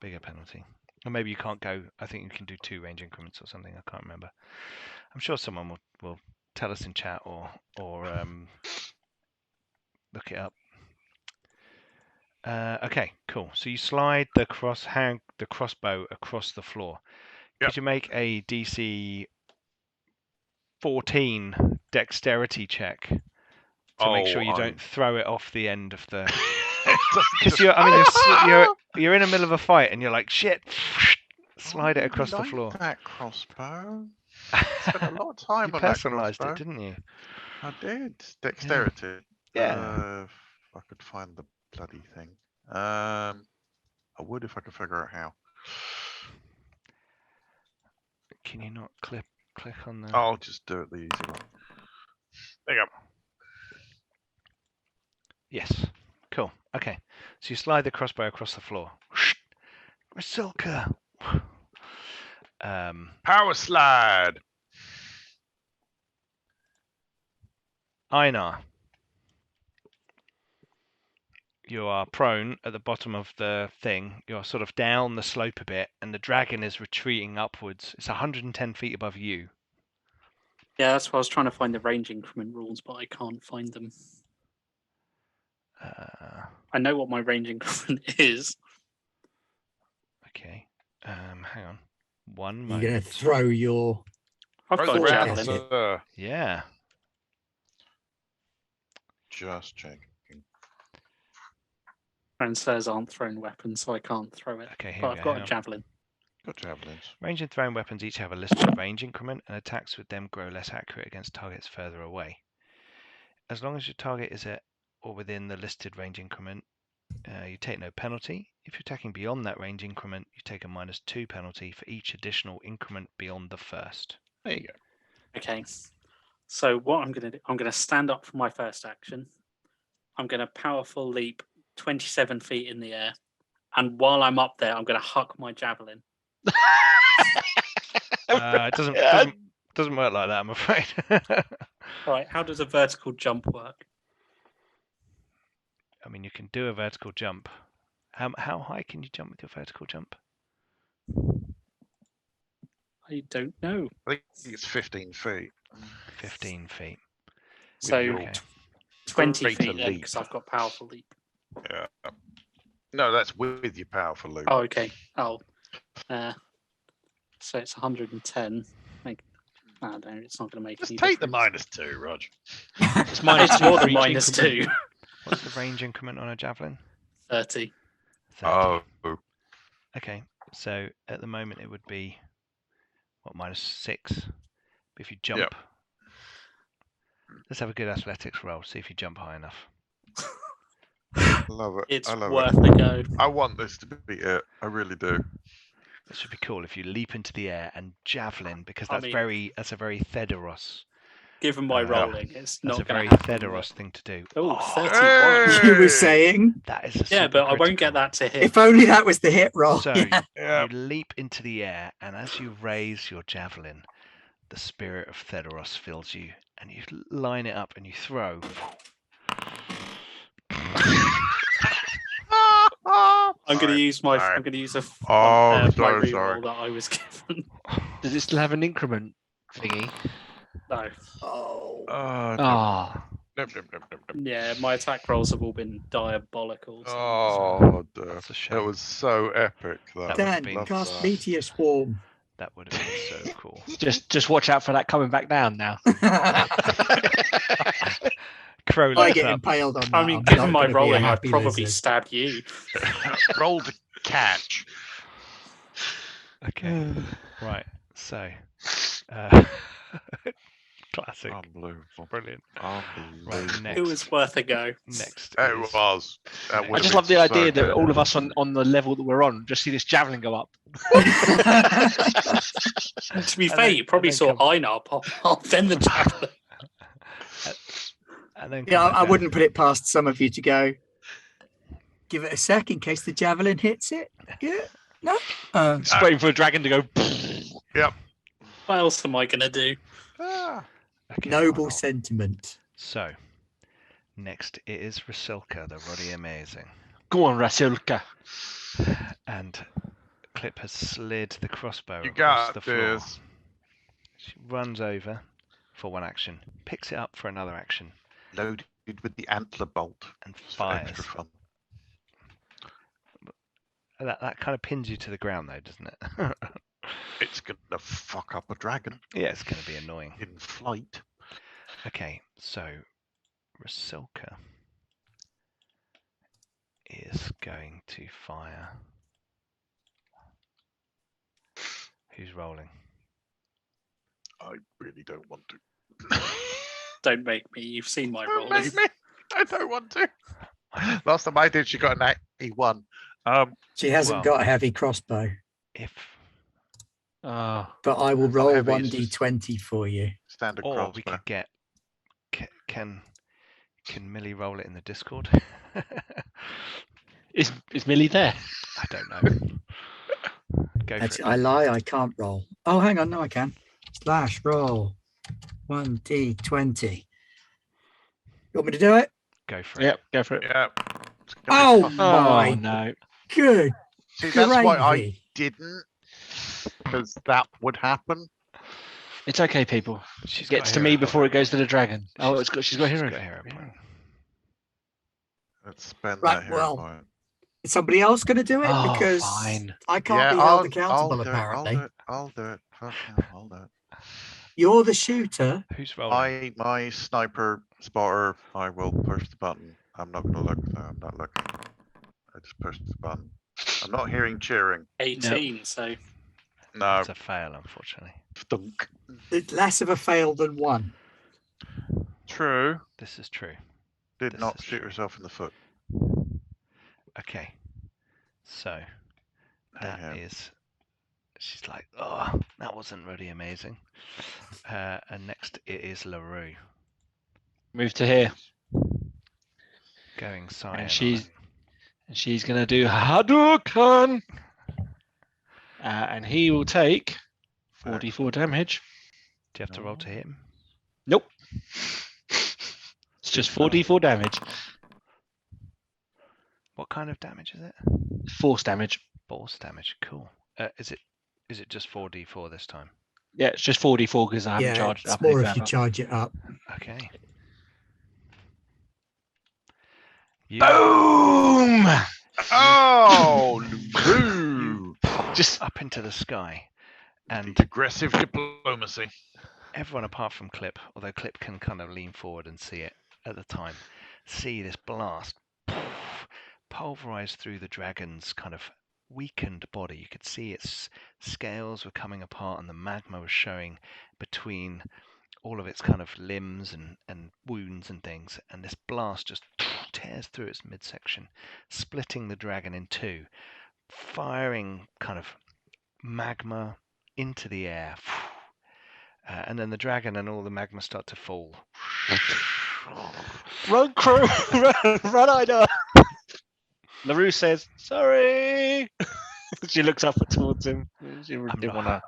bigger penalty. Or maybe you can't go. I think you can do 2 range increments or something. I can't remember. I'm sure someone will tell us in chat or look it up. Okay, cool. So you slide the crossbow across the floor. Yep. Could you make a DC 14 dexterity check to make sure you don't throw it off the end of the? Because you're in the middle of a fight and you're like, shit, slide it across the floor. That crossbow. Spent a lot of time You on that personalized crossbow. it, didn't you? I did. Dexterity. Yeah. If I could find the bloody thing. I would if I could figure out how. Can you not click on the? I'll just do it the easy one. There you go. Yes. Cool. Okay. So you slide the crossbow across the floor. Rasilka. Power slide. Einar. You are prone at the bottom of the thing. You're sort of down the slope a bit, and the dragon is retreating upwards. It's 110 feet above you. Yeah, that's why I was trying to find the range increment rules, but I can't find them. I know what my range increment is. Okay. Hang on. One You're moment. going to throw your. I've got a Right. javelin. Yeah. Just checking. And says aren't thrown weapons, so I can't throw it. Okay, here But we I've go. got Hang a on. javelin. Got javelins. Range and thrown weapons each have a listed range increment, and attacks with them grow less accurate against targets further away. As long as your target is at or within the listed range increment, you take no penalty. If you're attacking beyond that range increment, you take a -2 penalty for each additional increment beyond the first. There you go. Okay. So what I'm going to do, I'm going to stand up for my first action. I'm going to powerful leap 27 feet in the air. And while I'm up there, I'm going to huck my javelin. It doesn't work like that, I'm afraid. All right. How does a vertical jump work? I mean, you can do a vertical jump. How high can you jump with your vertical jump? I don't know. I think it's 15 feet. 15 feet. So your Okay. 20 greater feet then, leap. because I've got powerful leap. Yeah. No, that's with your powerful loop. Oh, okay. Oh, so it's 110. I don't know. It's not going to make Just any take the difference. -2, Roger. It's minus It's 2 more for than each minus increment. 2. What's the range increment on a javelin? 30. 30. Oh, Okay, so at the moment it would be what, -6? But if you jump, let's have a good athletics roll. See if you jump high enough. I love it. It's I love worth it. a go. I want this to be it. I really do. This would be cool if you leap into the air and javelin, because I that's mean- that's a very Thedaros. Given my Yeah. rolling, it's That's not a going very to happen. Thedaros thing to do. Oh, Oh, 31. You were Hey! saying, that is a Yeah, super but I won't critical. get that to hit. if only that was the hit roll. So Yeah. Yeah. you leap into the air, and as you raise your javelin, the spirit of Thedaros fills you, and you line it up and you throw. I'm going to use my. sorry. I'm going to use Oh, my sorry, reroll sorry. that I was given. Does it still have an increment thingy? No. Oh. Ah, Nope, nope, nope, nope, nope. Yeah, my attack rolls have all been diabolical. So Oh, dear. That's a That shame. was so epic. That would have Dan, been Love cast that. Meteor Swarm. That would have been so cool. just watch out for that coming back down now. Crow I looks get up. impaled on that. I mean, I'm given not my gonna be a rolling, I'd happy probably lizard. stab you. Roll to catch. Okay, right. So, classic, Unbelievable. brilliant. Unbelievable. Right, It next. was worth a go. Next It is was. That I would I just have love the been so idea that good. all of us on the level that we're on just see this javelin go up. To be And fair, then- you probably and then saw Einar pop off, then the javelin. and then Yeah, come back I down. wouldn't put it past some of you to go. Give it a sec in case the javelin hits it. Yeah. No. Just waiting for a dragon to go. What else am I going to do? Ah, Okay, Noble sentiment. So, next it is Rasilka, the Ruddy Amazing, Go on, Rasilka. and Clip has slid the crossbow you across got the floor. this. She runs over for one action, picks it up for another action, Loaded with the antler bolt. and Just for fires. extra fun. That kind of pins you to the ground, though, doesn't it? It's gonna fuck up a dragon Yeah, it's going to be annoying. in flight. Okay, so Rasilka is going to fire. Who's rolling? I really don't want to. Don't make me. You've seen my Don't rolling. make me. I don't want to. Last time I did, she got an 81. She hasn't Well. got a heavy crossbow, If Oh, but I will roll heavy, it's 1d20 for you. Standard or crossbow. we could get can Millie roll it in the Discord? is Millie there? I don't know. Go for Actually, it. I lie, I can't roll. Oh, hang on, no, I can. Slash roll 1d20. You want me to do it? Go for it. Yep, go for it. Yeah. Oh, It's Oh my no. good See, that's why I gravy. didn't, because that would happen. It's okay, people. She's It gets got to a me hero before point. it goes to the dragon. Oh, she's got hero. point. Let's spend Right, that hero well, point. Is somebody else going to do it? Oh, Because fine. I can't be held accountable, apparently. I'll do it. Fuck no, I'll do it. You're the shooter. Who's rolling? My sniper spotter, I will push the button. I'm not gonna look. No, I'm not looking. I just pushed the button. I'm not hearing cheering. 18, so No. It's a fail, unfortunately. Thunk. It's less of a fail than one. True. This is true. Did This not is shoot true. herself in the foot. Okay. So that Hey, is. She's like, oh, that wasn't really amazing. And next it is LaRue Move to here. going cyan. And she's gonna do Hadouken. And he will take 44 damage. Do you have to roll to hit him? Nope. It's just 44 damage. What kind of damage is it? Force damage. Force damage. Cool. Is it just 4d4 this time? Yeah, it's just 4d4 because I haven't Yeah, charged it it's up any more if you further. charge it up. Okay. You, Boom! Oh, Rue! Just up into the sky, and The aggressive diplomacy. everyone apart from Clip, although Clip can kind of lean forward and see it at the time, see this blast pulverize through the dragon's kind of weakened body. You could see its scales were coming apart and the magma was showing between all of its kind of limbs and wounds and things, and this blast just tears through its midsection, splitting the dragon in two, firing kind of magma into the air. And then the dragon and all the magma start to fall. run, crew, run, Ida. LaRue says, "Sorry." She looks up towards him. She didn't want to.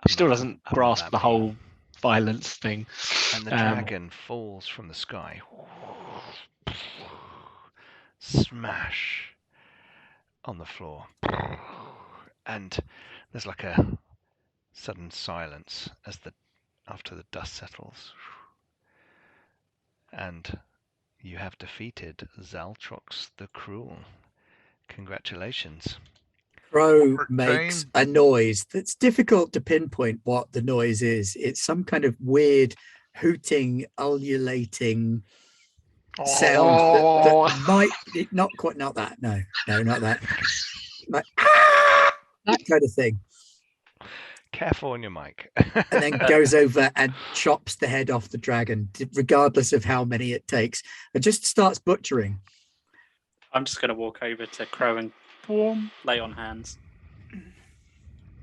She still doesn't grasp the whole violence thing. And the dragon falls from the sky. Smash on the floor. And there's like a sudden silence as after the dust settles. And you have defeated Zaltrox the Cruel. Congratulations. Crow makes a noise that's difficult to pinpoint what the noise is. It's some kind of weird hooting, ululating sound that might not that. No, not that. Like, that kind of thing. Careful on your mic. And then goes over and chops the head off the dragon, regardless of how many it takes, and just starts butchering. I'm just going to walk over to Crow and lay on hands.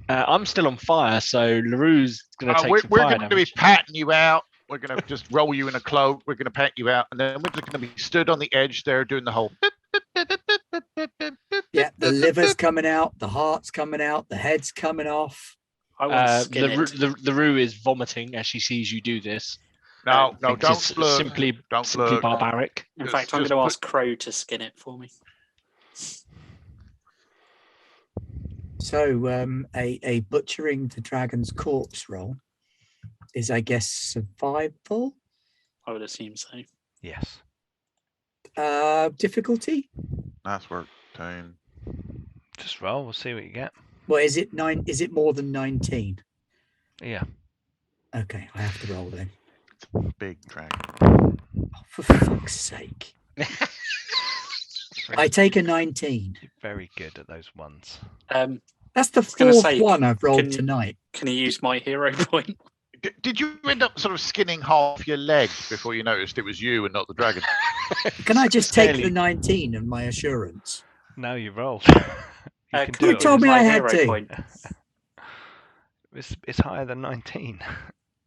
I'm still on fire, so LaRue's going to take some We're fire going to be damage. patting you out. We're going to just roll you in a cloak. We're going to pat you out, and then we're just going to be stood on the edge there doing the whole. Yeah, the liver's coming out, the heart's coming out, the head's coming off. I want to skin it. LaRue is vomiting as she sees you do this. No, Thinks don't it's look. simply Don't look. barbaric. In Just- fact, I'm just going to put- ask Crow to skin it for me. So a butchering the dragon's corpse roll is, I guess, survival. I would assume so. Yes. Difficulty. Nice work, team. Just roll. We'll see what you get. Well, is it 9? Is it more than 19? Yeah. Okay, I have to roll then. It's a big dragon. Oh, for fuck's sake! I take a 19. You're very good at those ones. That's the gonna fourth say, one I've rolled can- tonight. Can you use my hero point? Did you end up sort of skinning half your leg before you noticed it was you and not the dragon? Can I just take Fairly. the 19 and my assurance? No, you rolled. Can can I do You it. use told me my I had hero to. point? It's higher than 19.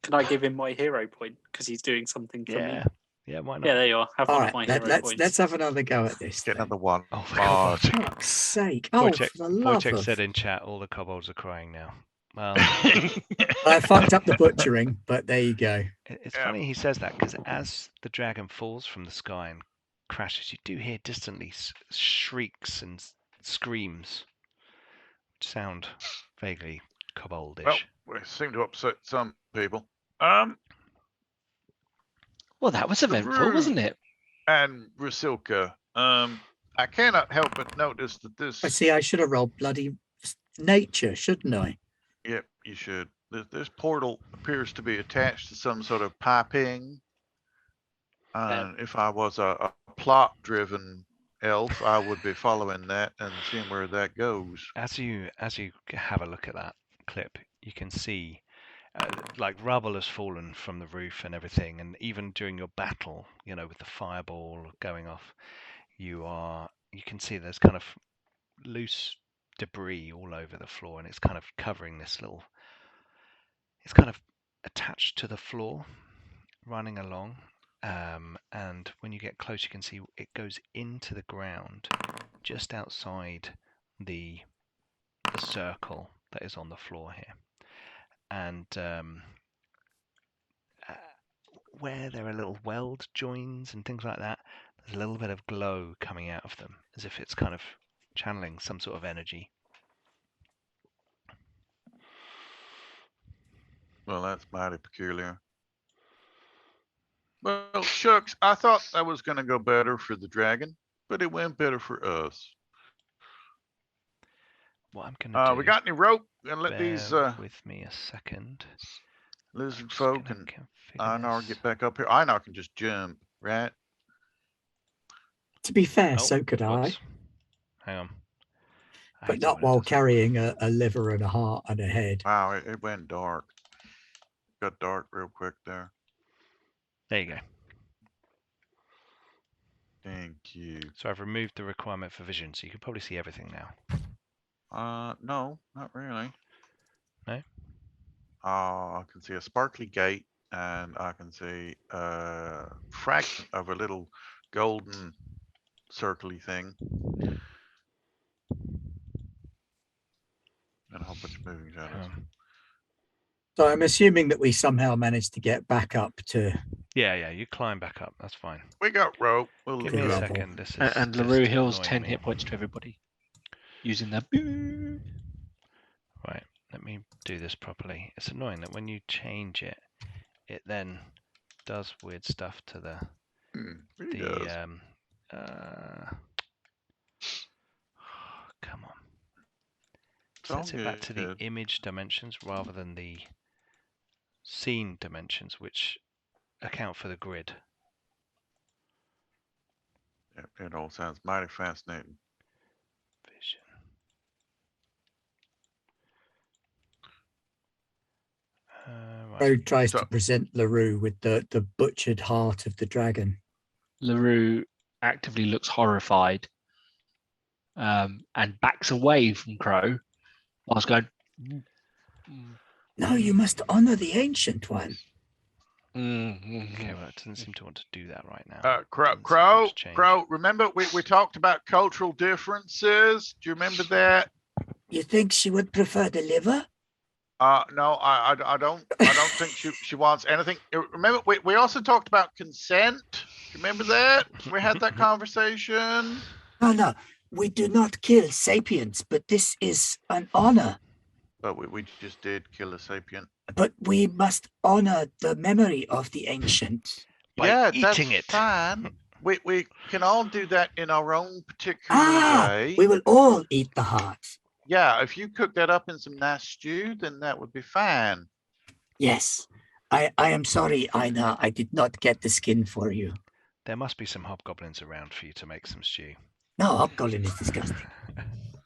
Can I give him my hero point because he's doing something for me? Yeah. Yeah, why not? Yeah, there you are. Have All one right, of my hero let's points. have another go at this. Get then. another one. Oh, Oh, For fuck's sake! Oh, Wojciech, for the love Wojciech of... said in chat, all the kobolds are crying now. Well, I fucked up the butchering, but there you go. it's Yeah. funny he says that because as the dragon falls from the sky and crashes, you do hear distantly shrieks and screams, which sound vaguely koboldish. well, we seem to upset some people. Well, that was eventful, wasn't it? And Rusilka, I cannot help but notice that this. I see. I should have rolled bloody nature, shouldn't I? Yep, you should. This portal appears to be attached to some sort of piping. And if I was a plot-driven elf, I would be following that and seeing where that goes. As you have a look at that clip, you can see like rubble has fallen from the roof and everything, and even during your battle, you know, with the fireball going off, you can see there's kind of loose debris all over the floor, and it's kind of covering this little. It's kind of attached to the floor, running along, and when you get close, you can see it goes into the ground just outside the circle that is on the floor here. And where there are little weld joins and things like that, There's a little bit of glow coming out of them, as if it's kind of channeling some sort of energy. Well, that's mighty peculiar. Well, shucks, I thought that was going to go better for the dragon, but it went better for us. What I'm going to do... We got any rope? And let these bear with me a second. lizard Just folk gonna and configure Einar this. get back up here. Einar can just jump, right? To be fair, Oh, so could I, whoops. Hang on. I but hate it not when it while does that. carrying a liver and a heart and a head. Wow, it went dark. Got dark real quick there. There you go. Thank you. So I've removed the requirement for vision, so you can probably see everything now. No, not really. No? I can see a sparkly gate, and I can see a fragment of a little golden circly thing. And a whole bunch of moving shadows. So I'm assuming that we somehow managed to get back up to Yeah, you climb back up. That's fine. We got rope. We'll Give Good me a level. second. This is And just LaRue heals annoying 10 me. hit points to everybody using the. Right, let me do this properly. It's annoying that when you change it, it then does weird stuff to the Really does. Come on. It's all Sets it back to the good. image dimensions rather than the scene dimensions, which account for the grid. Yeah, it all sounds mighty fascinating. Vision. Right. Roe tries So- to present LaRue with the butchered heart of the dragon. LaRue actively looks horrified and backs away from Crow whilst going. No, you must honor the ancient one. Okay, well, it doesn't seem to want to do that right now. Crow, Doesn't seem to want to change. Crow, remember we talked about cultural differences? Do you remember that? You think she would prefer the liver? No, I don't think she wants anything. Remember, we also talked about consent. Do you remember that? We had that conversation. No, we do not kill sapiens, but this is an honor. But we just did kill a sapient. But we must honor the memory of the ancient. By eating that's it. fine. We can all do that in our own particular way. We will all eat the heart. Yeah, if you cook that up in some nice stew, then that would be fine. Yes. I am sorry, Aina. I did not get the skin for you. There must be some hobgoblins around for you to make some stew. No, hobgoblin is disgusting.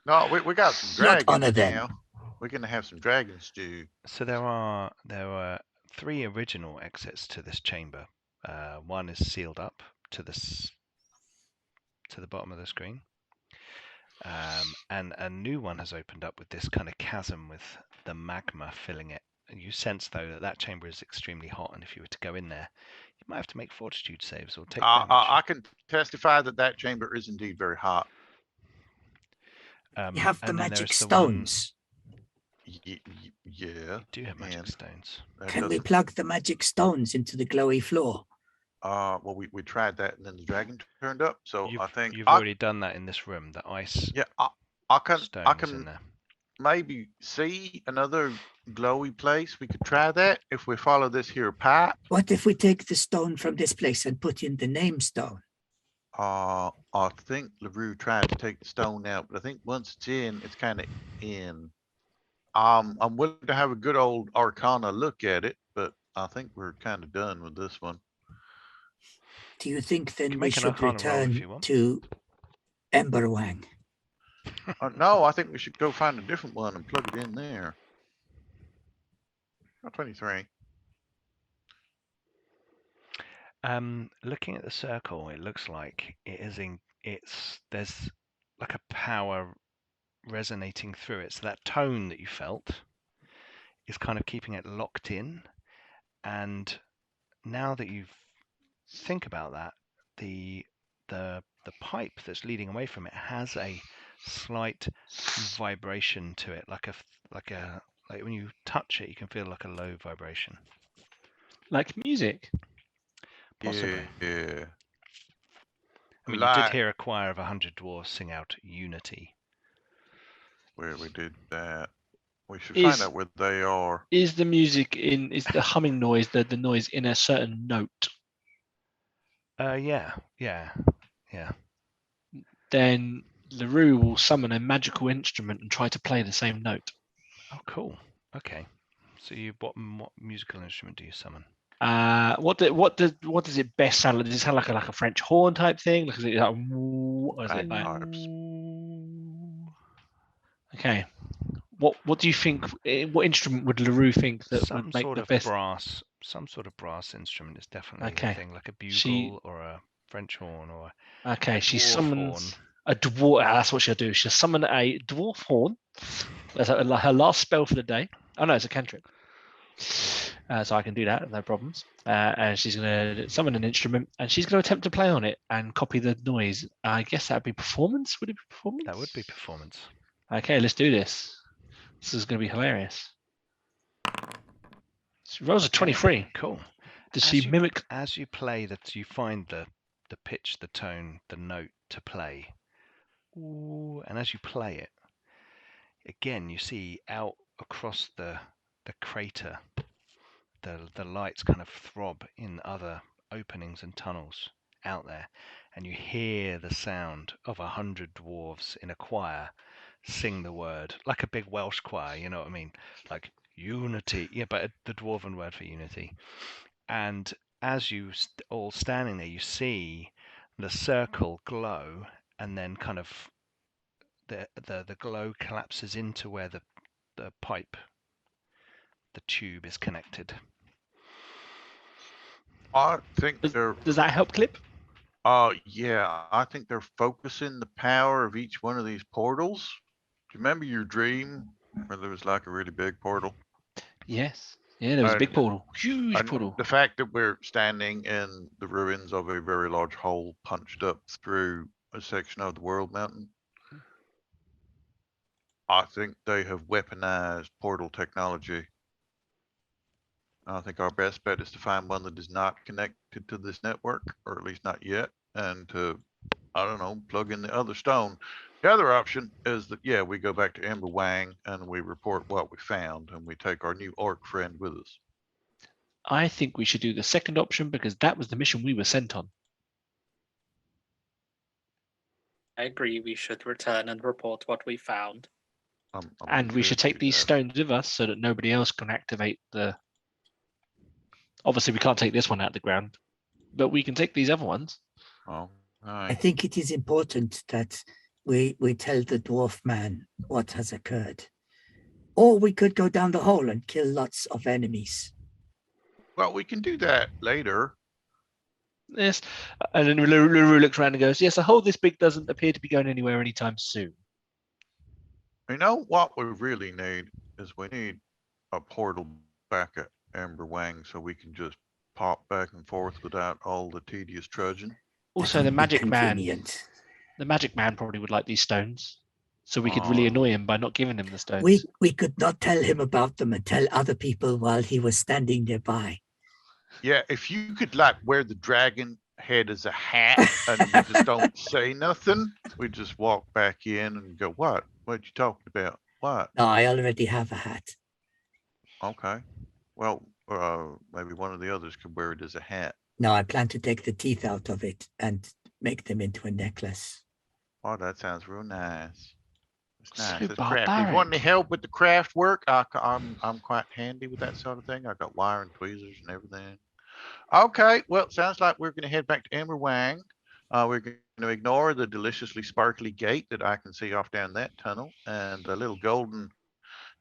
No, we got some Not honor dragons them. now. We're gonna have some dragon stew. So there were 3 original exits to this chamber. One is sealed up to the bottom of the screen, and a new one has opened up with this kind of chasm with the magma filling it. And you sense though that chamber is extremely hot, and if you were to go in there, you might have to make fortitude saves or take damage. I can testify that chamber is indeed very hot. You have the and then magic there's the one- stones. Yeah. You do have magic and stones. that Can we doesn't- plug the magic stones into the glowy floor? Well, we tried that, and then the dragon turned up. So I think You've already done that in this room. The ice yeah, I can stones in there. maybe see another glowy place. We could try that if we follow this here pipe. What if we take the stone from this place and put in the name stone? I think LaRue tried to take the stone out, but I think once it's in, it's kind of in. I'm willing to have a good old Arcana look at it, but I think we're kind of done with this one. Do you think then can we make an should Arcana roll if return you want. to Emberwang? No, I think we should go find a different one and plug it in there. 23. Looking at the circle, it looks like there's like a power resonating through it. So that tone that you felt is kind of keeping it locked in. And now that you think about that, the pipe that's leading away from it has a slight vibration to it, like when you touch it, you can feel like a low vibration. Like music. Possibly. Yeah. I mean, you did Like- hear a choir of 100 dwarves sing out Unity. Where we did that. We should Is- find out where they are. Is the music is the humming noise, the noise in a certain note? Yeah. Then LaRue will summon a magical instrument and try to play the same note. Oh, cool. Okay. So what musical instrument do you summon? What does it best sound like? Does it sound like a French horn type thing? Like, is it like, or is it like, Bagpipes. okay? What do you think? What instrument would LaRue think that Some would make sort the of best? brass. Some sort of brass instrument is definitely Okay. the thing, like a bugle She- or a French horn or Okay, a she dwarf summons horn. a dwarf. That's what she'll do. She'll summon a dwarf horn. That's her last spell for the day. Oh no, it's a cantrip. So I can do that, no problems. And she's going to summon an instrument, and she's going to attempt to play on it and copy the noise. I guess that'd be performance. Would it be performance? That would be performance. Okay, let's do this. This is going to be hilarious. She rolls a Okay, 23. Cool. Does As she you- mimic? As you play that, you find the pitch, the tone, the note to play. Ooh, and as you play it, again you see out across the crater, the lights kind of throb in other openings and tunnels out there, and you hear the sound of 100 dwarves in a choir sing the word like a big Welsh choir. You know what I mean? Like unity. Yeah, but the dwarven word for unity. And as you all standing there, you see the circle glow, and then kind of the glow collapses into where the pipe, the tube is connected. I think they're. Does that help, Clip? Yeah. I think they're focusing the power of each one of these portals. Do you remember your dream where there was like a really big portal? Yes. Yeah, there was a big And- portal, huge And portal. the fact that we're standing in the ruins of a very large hole punched up through a section of the world mountain. I think they have weaponized portal technology. I think our best bet is to find one that is not connected to this network, or at least not yet, and to, I don't know, plug in the other stone. The other option is that, yeah, we go back to Ember Wang and we report what we found, and we take our new orc friend with us. I think we should do the second option because that was the mission we were sent on. I agree. We should return and report what we found. I'm And we good should to take do these that. stones with us so that nobody else can activate the. Obviously, we can't take this one out of the ground, but we can take these other ones. Oh, I aye. think it is important that we tell the dwarf man what has occurred. Or we could go down the hole and kill lots of enemies. Well, we can do that later. Yes. And then LaRue looks around and goes, yes, a hole this big doesn't appear to be going anywhere anytime soon. You know what we really need is we need a portal back at Ember Wang so we can just pop back and forth without all the tedious trudging. Also, That the would be magic man. convenient. The magic man probably would like these stones. So we could really Oh. annoy him by not giving him the stones. We could not tell him about them and tell other people while he was standing nearby. Yeah, if you could like wear the dragon head as a hat and we just don't say nothing, we just walk back in and go, what? What you talking about? What? No, I already have a hat. Okay. Well, maybe one of the others could wear it as a hat. No, I plan to take the teeth out of it and make them into a necklace. Oh, that sounds real nice. It's So nice. It's crafty. If you want barbaric. any help with the craft work, I'm quite handy with that sort of thing. I got wire and tweezers and everything. Okay, well, sounds like we're going to head back to Ember Wang. We're going to ignore the deliciously sparkly gate that I can see off down that tunnel and the little golden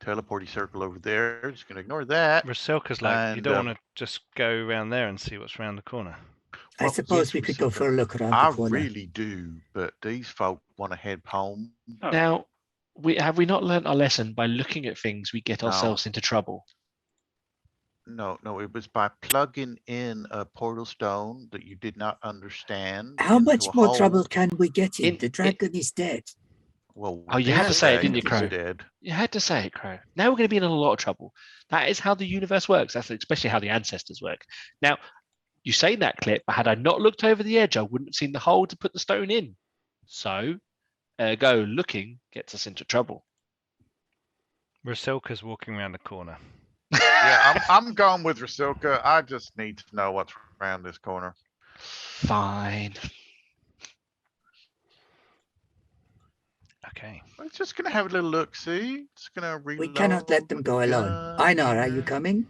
teleporty circle over there. Just going to ignore that. Rasilka's like, you And, don't want to just go around there and see what's around the corner. I Well, suppose yes, we could go Rasilka, for a look around I the corner. really do, but these folk want to head home. Oh, Now, have we not learnt our lesson by looking at things we get No. ourselves into trouble? No, it was by plugging in a portal stone that you did not understand. How into much a more hole. trouble can we get in? In- The dragon is dead. Well, Oh, you we had to did say it, didn't you, he's Crow? dead. You had to say it, Crow. Now we're going to be in a lot of trouble. That is how the universe works. That's especially how the ancestors work. Now, You say that, Clip, but had I not looked over the edge, I wouldn't have seen the hole to put the stone in. So, ergo, looking gets us into trouble. Rasilka's walking around the corner. Yeah, I'm going with Rasilka. I just need to know what's around this corner. Fine. Okay. We're just gonna have a little look. See, just gonna reload. We cannot let them go alone. Einar, are you coming?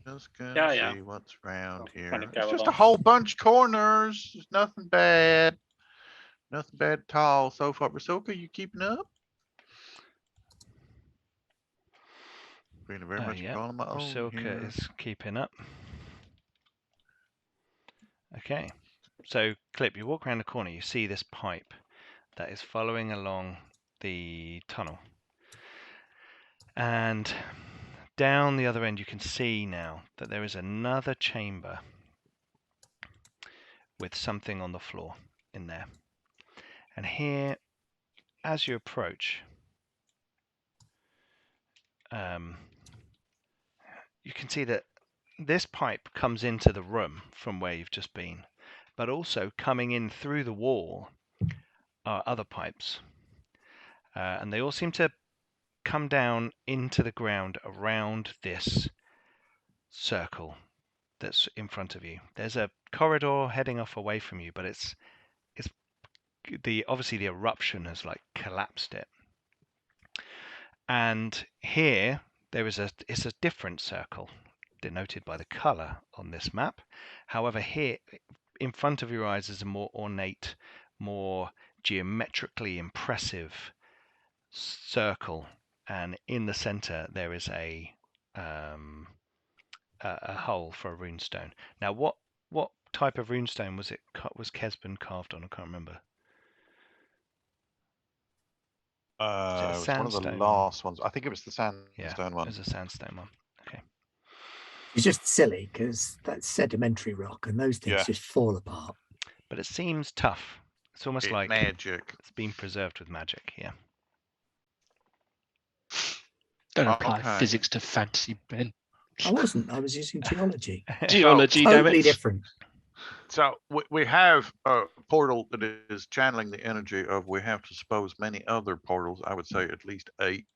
Just gonna Yeah. see what's around I'll here. kinda It's go just a along. whole bunch of corners. There's nothing bad. Nothing bad at all so far. Rasilka, you keeping up? Being very much Yeah, on my own Rasilka here. is keeping up. Okay. So, Clip, you walk around the corner, you see this pipe that is following along the tunnel. And down the other end, you can see now that there is another chamber with something on the floor in there. And here, as you approach, you can see that this pipe comes into the room from where you've just been, but also coming in through the wall are other pipes. And they all seem to come down into the ground around this circle that's in front of you. There's a corridor heading off away from you, but it's obviously the eruption has like collapsed it. And here it's a different circle denoted by the color on this map. However, here in front of your eyes is a more ornate, more geometrically impressive circle, and in the center there is a hole for a rune stone. Now, what type of rune stone was Kesben carved on? I can't remember. It was one of the sandstone last ones. I think it was the sandstone one. It was a sandstone one. Okay. It's just silly because that's sedimentary rock and those things just fall apart. But it seems tough. It's almost like magic. It's been preserved with magic. Yeah. Don't apply physics to fantasy, Ben. I wasn't. I was using geology. Geology, damn Totally it. different. So we have a portal that is channeling the energy of, we have to suppose, many other portals. I would say at least 8.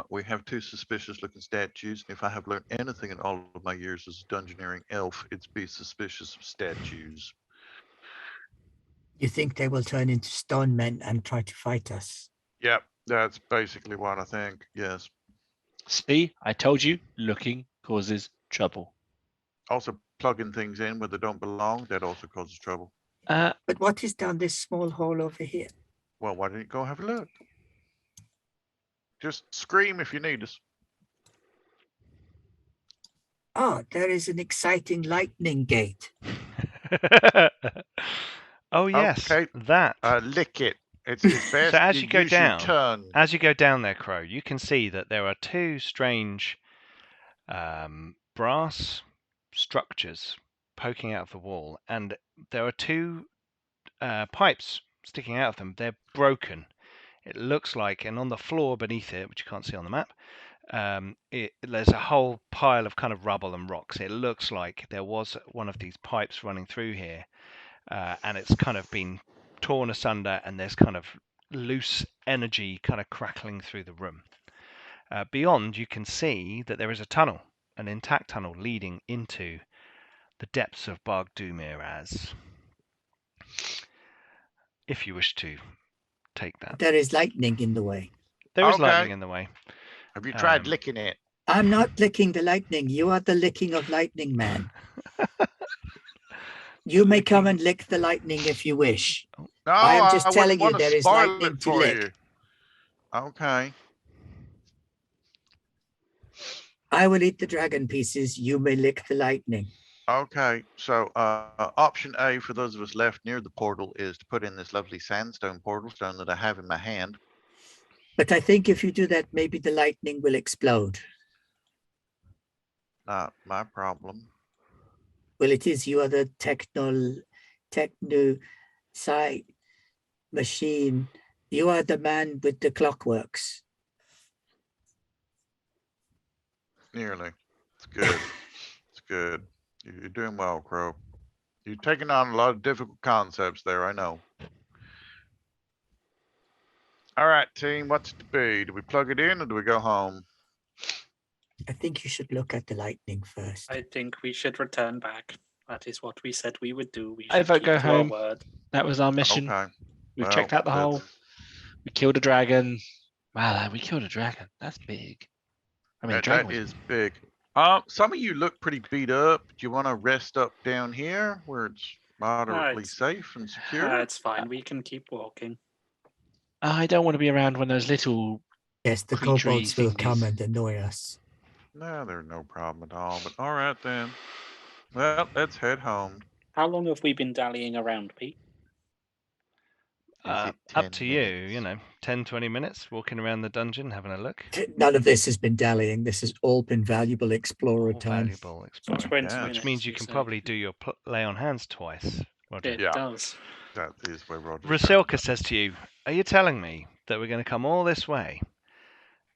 We have 2 suspicious looking statues. If I have learned anything in all of my years as a dungeoneering elf, it's be suspicious of statues. You think they will turn into stone men and try to fight us? Yep, that's basically what I think. Yes. See, I told you, looking causes trouble. Also, plugging things in where they don't belong, that also causes trouble. But what is down this small hole over here? Well, why don't you go have a look? Just scream if you need us. Oh, there is an exciting lightning gate. Oh yes, Okay. that. Lick it. It's best So as you go use your down, tongue. as you go down there, Crow, you can see that there are 2 strange brass structures poking out of the wall, and there are 2 pipes sticking out of them. They're broken. It looks like, and on the floor beneath it, which you can't see on the map, there's a whole pile of kind of rubble and rocks. It looks like there was one of these pipes running through here, and it's kind of been torn asunder, and there's kind of loose energy kind of crackling through the room. Beyond, you can see that there is a tunnel, an intact tunnel leading into the depths of Barg Dumiraz. If you wish to take that. There is lightning in the way. There is lightning in the way. Have you tried licking it? I'm not licking the lightning. You are the licking of lightning, man. You may come and lick the lightning if you wish. No, I am just I telling you wouldn't there is wanna spoil lightning it to for lick. you. Okay. I will eat the dragon pieces. You may lick the lightning. Okay, so option A for those of us left near the portal is to put in this lovely sandstone portal stone that I have in my hand. But I think if you do that, maybe the lightning will explode. Not my problem. Well, it is. You are the techno sci machine. You are the man with the clockworks. Nearly. It's good. It's good. You're doing well, Crow. You're taking on a lot of difficult concepts there, I know. All right, team, what's it to be? Do we plug it in or do we go home? I think you should look at the lightning first. I think we should return back. That is what we said we would do. We I should vote keep go to home. our word. That was our mission. Okay. We've well, checked out the hole. that's- We killed a dragon. Wow, we killed a dragon. That's big. I mean, that dragon was is big. Some of you look pretty beat up. Do you want to rest up down here where it's moderately it's- safe and secure? It's fine. We can keep walking. I don't want to be around when those little. Yes, the creaturey kobolds will come thingies. and annoy us. No, there's no problem at all. But all right then. Well, let's head home. How long have we been dallying around, Pete? Is it Up 10 to you, minutes? you know, 10, 20 minutes walking around the dungeon, having a look. None of this has been dallying. This has all been valuable explorer All time. valuable exploring. 20 Yeah. minutes. Which means you can probably do your lay on hands twice. Roger. It Yeah. does. That is where Roger. Rasilka says to you, are you telling me that we're going to come all this way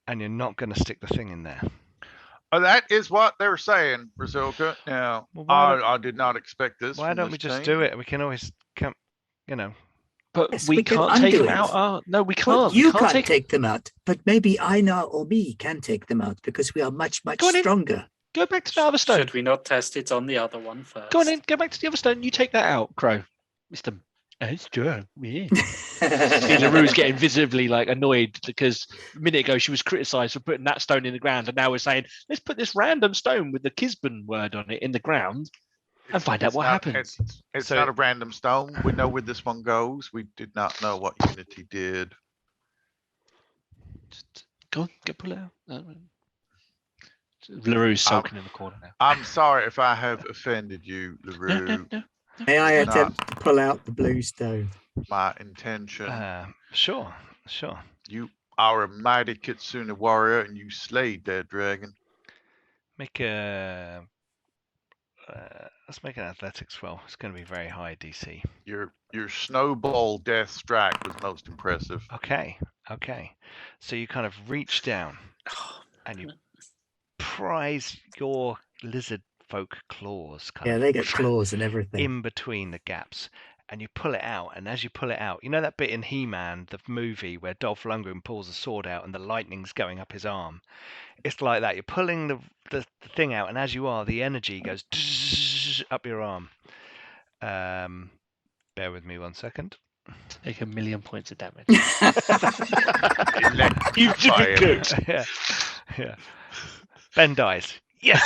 and you're not going to stick the thing in there? Oh, that is what they're saying, Brazilka. Now, Well, why I did not expect this. Why from don't we this just team. do it? We can always come, you know. But Yes, we we can can't take undo them it. out. No, we Well, can't. you we can't take. take them out, but maybe Aina or me can take them out because we are much, much Go on in. stronger. Go back to the other stone. Should we not test it on the other one first? Go on in. Go back to the other stone. You take that out, Crow. Mister. It's true. Yeah. See, LaRue's getting visibly like annoyed because a minute ago she was criticised for putting that stone in the ground, and now we're saying let's put this random stone with the Kisben word on it in the ground and find out It's what not- happens. It's So- not a random stone. We know where this one goes. We did not know what Unity did. Just go on, pull it out. LaRue's sulking in the corner now. I'm sorry if I have offended you, No, LaRue. no. May I It's not. attempt to pull out the blue stone? My intention. Sure. You are a mighty Kitsune warrior and you slayed that dragon. Make a. Let's make an athletics roll. It's going to be very high DC. Your snowball death strike was most impressive. Okay. So you kind of reach down and you prise your lizard folk claws kind Yeah, of they get claws and everything. in between the gaps, and you pull it out. And as you pull it out, you know that bit in He-Man, the movie, where Dolph Lundgren pulls a sword out and the lightning's going up his arm. It's like that. You're pulling the thing out, and as you are, the energy goes up your arm. Bear with me 1 second. Take 1,000,000 points of damage. You've been cooked. yeah. Ben dies. Yes.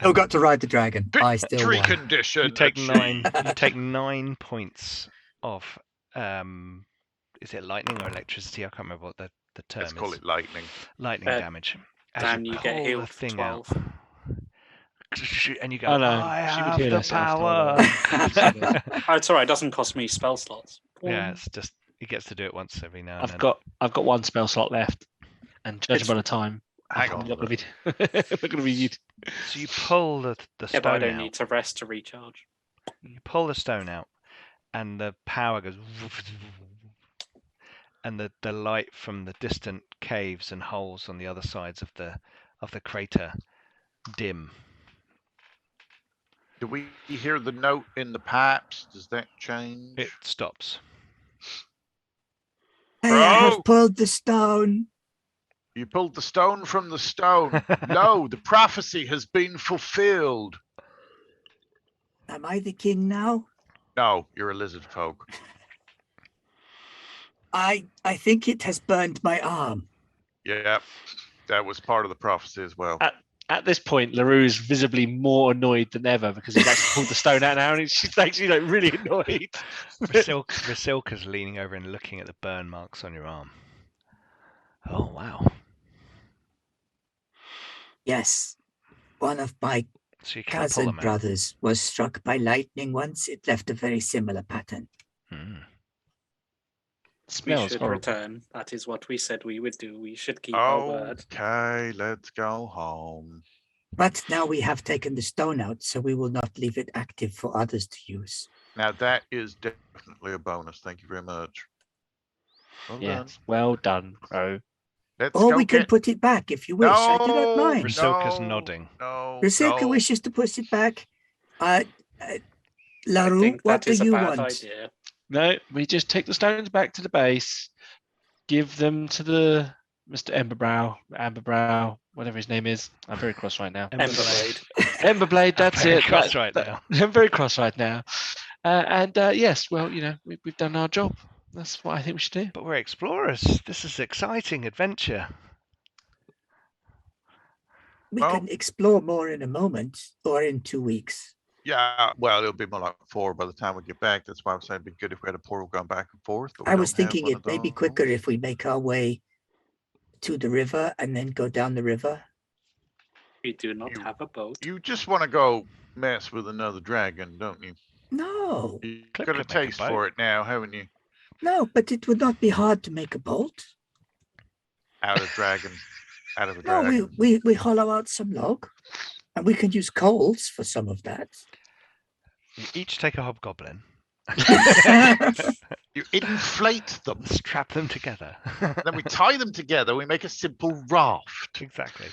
Still got to ride the dragon. I still Victory won. condition. You take achieved. 9. You take 9 points of. Is it lightning or electricity? I can't remember what the term Let's call is. it lightning. Lightning damage. As Dan, you get pull healed the for thing 12. out, and you go, Oh, no, I she would have heal the herself, power. Oh, it's all right. It doesn't cost me spell slots. Yeah, it's just he gets to do it once every now and then. I've got one spell slot left, and judging by the time, Hang I'm on. not going to be. Not going to be used. So you pull the Yeah, stone but I don't out. need to rest to recharge. You pull the stone out, and the power goes, and the light from the distant caves and holes on the other sides of the crater dim. Do we hear the note in the pipes? Does that change? It stops. Hey, I Bro! have pulled the stone. You pulled the stone from the stone. No, the prophecy has been fulfilled. Am I the king now? No, you're a lizard folk. I think it has burned my arm. Yeah, that was part of the prophecy as well. At this point, LaRue's visibly more annoyed than ever because he's actually pulled the stone out now, and she's actually like really annoyed. Rasilka's leaning over and looking at the burn marks on your arm. Oh wow! Yes. One of my So you can pull cousin them out. brothers was struck by lightning once. It left a very similar pattern. Hmm. We Smells should horrible. return. That is what we said we would do. We should keep our word. Okay, let's go home. But now we have taken the stone out, so we will not leave it active for others to use. Now that is definitely a bonus. Thank you very much. Well done. Yes, well done, Crow. Let's Or go we can get... put it back if you wish. I do not No, mind. Rusilka's no, nodding. No, Rusilka no. wishes to push it back. I LaRue, think what that do is a you bad want? idea. No, we just take the stones back to the base, give them to the Mr. Amberbrow, whatever his name is. I'm very cross right now. Emberblade. Emberblade, that's very it. cross right now. I'm very cross right now. Yes, well, we've done our job. That's what I think we should do. But we're explorers. This is exciting adventure. We Well- can explore more in a moment or in 2 weeks. Yeah, well, it'll be more like 4 by the time we get back. That's why I was saying it'd be good if we had a portal going back and forth. But we I was don't have thinking one it of may be those. quicker if we make our way to the river and then go down the river. We do not You- have a boat. You just want to go mess with another dragon, don't you? No, You Clip got a could make a taste boat. for it now, haven't you? no, but it would not be hard to make a bolt. Out of dragon, out of a No, dragon. we hollow out some log and we can use coals for some of that. You each take a hobgoblin. You inflate them, Strap them together. then we tie them together. We make a simple raft. Exactly.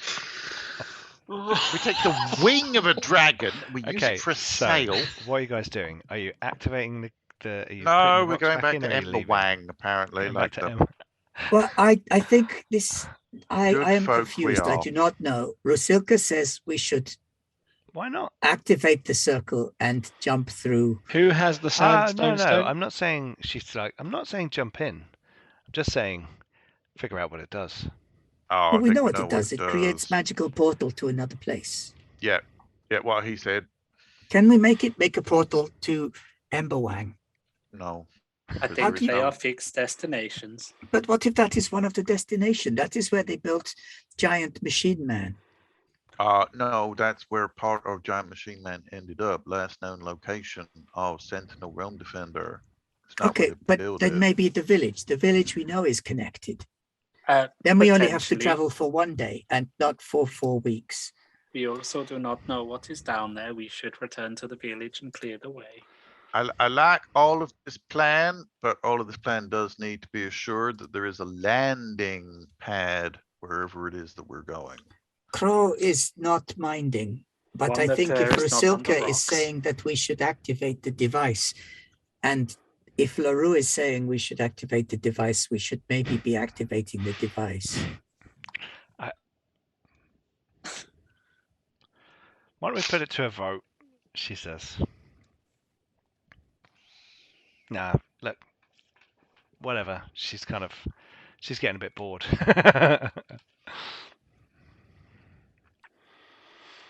We take the wing of a dragon. We use Okay, it for a so sail. what are you guys doing? Are you activating the are you No, putting the we're rocks going back in, to or are you leaving? Emberwang, apparently. Going Like back to the Em- Well, I think this, I Good am folk we confused. I are. do not know. Rusilka says we should Why not? activate the circle and jump through. Who has the No. stone? I'm not saying I'm not saying jump in. I'm just saying figure out what it does. Oh, Well, I we think know what it does. It creates does. magical portal to another place. Yeah, what he said. Can we make a portal to Emberwang? No. I because think there is they no- are fixed destinations. But what if that is one of the destination? That is where they built Giant Machine Man. No, that's where part of Giant Machine Man ended up. Last known location of Sentinel Realm Defender. It's not where Okay, they but built then it. maybe the village. The village we know is connected. Uh, Then we only have to Potentially. travel for 1 day and not for 4 weeks. We also do not know what is down there. We should return to the village and clear the way. I like all of this plan, but all of this plan does need to be assured that there is a landing pad wherever it is that we're going. Crow is not minding, but One I that, think if is not on the Rusilka is rocks. saying that we should activate the device, and if LaRue is saying we should activate the device, we should maybe be activating the device. Why don't we put it to a vote? She says. Nah, look. Whatever. She's getting a bit bored.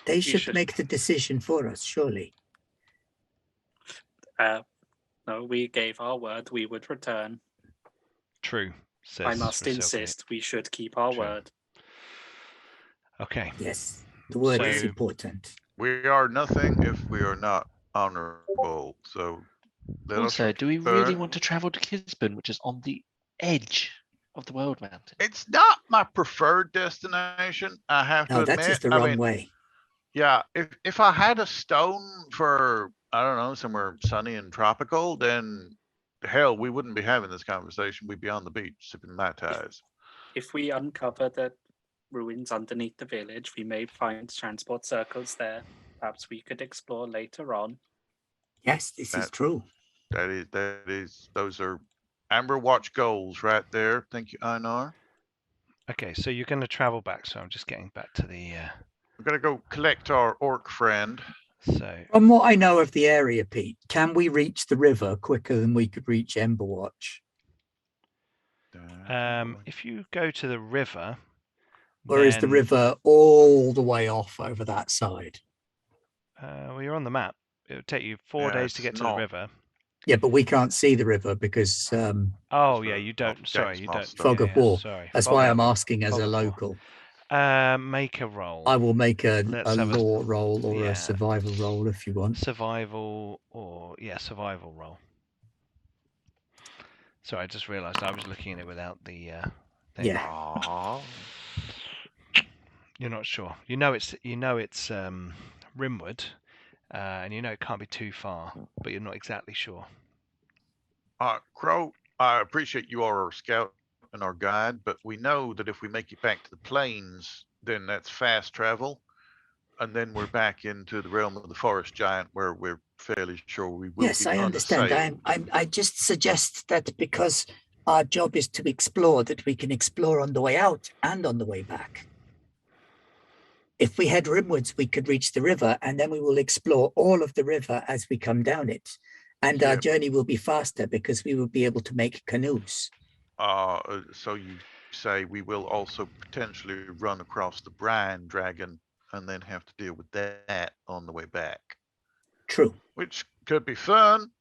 They You should should- make the decision for us, surely. No, we gave our word. We would return. True. Says I must Rusilka. insist. We should keep our True. word. Okay. Yes, the word is So- important. We are nothing if we are not honorable. So let us Also, do we really return. want to travel to Kisben, which is on the edge of the World Mountain? It's not my preferred destination. I have to No, admit. that's just the I wrong mean, way. yeah, if I had a stone for, I don't know, somewhere sunny and tropical, then hell, we wouldn't be having this conversation. We'd be on the beach sipping Mai Tais. If we uncover the ruins underneath the village, we may find transport circles there. Perhaps we could explore later on. Yes, this is That- true. Those are Amber Watch goals right there. Thank you, Einar. Okay, so you're going to travel back. So I'm just getting back to the. We're gonna go collect our orc friend. So From what I know of the area, Pete, can we reach the river quicker than we could reach Emberwatch? if you go to the river, Or is the then, river all the way off over that side? well, you're on the map. It would take you 4 Yeah, days to it's get to not- the river. Yeah, but we can't see the river because Oh So, yeah, you don't. yeah, Sorry, it's you not don't. stuff. Fog yeah, of war. Sorry. that's Fog why of I'm war. asking as Fog a of war. local. Make a roll. I will make a Let's have a- law roll or yeah. a survival roll if you want. Survival or survival roll. Sorry, I just realised I was looking at it without the thing. Yeah. Aw. You're not sure. You know it's Rimwood, and you know it can't be too far, but you're not exactly sure. Crow, I appreciate you are our scout, in our guide, but we know that if we make it back to the plains, then that's fast travel. And then we're back into the realm of the forest giant, where we're fairly sure we will Yes, be I understand. unassailed. I just suggest that because our job is to explore, that we can explore on the way out and on the way back. If we head rimwards, we could reach the river, and then we will explore all of the river as we come down it. And our Yep. journey will be faster because we will be able to make canoes. So you say we will also potentially run across the brine dragon and then have to deal with that on the way back, True. which could be fun.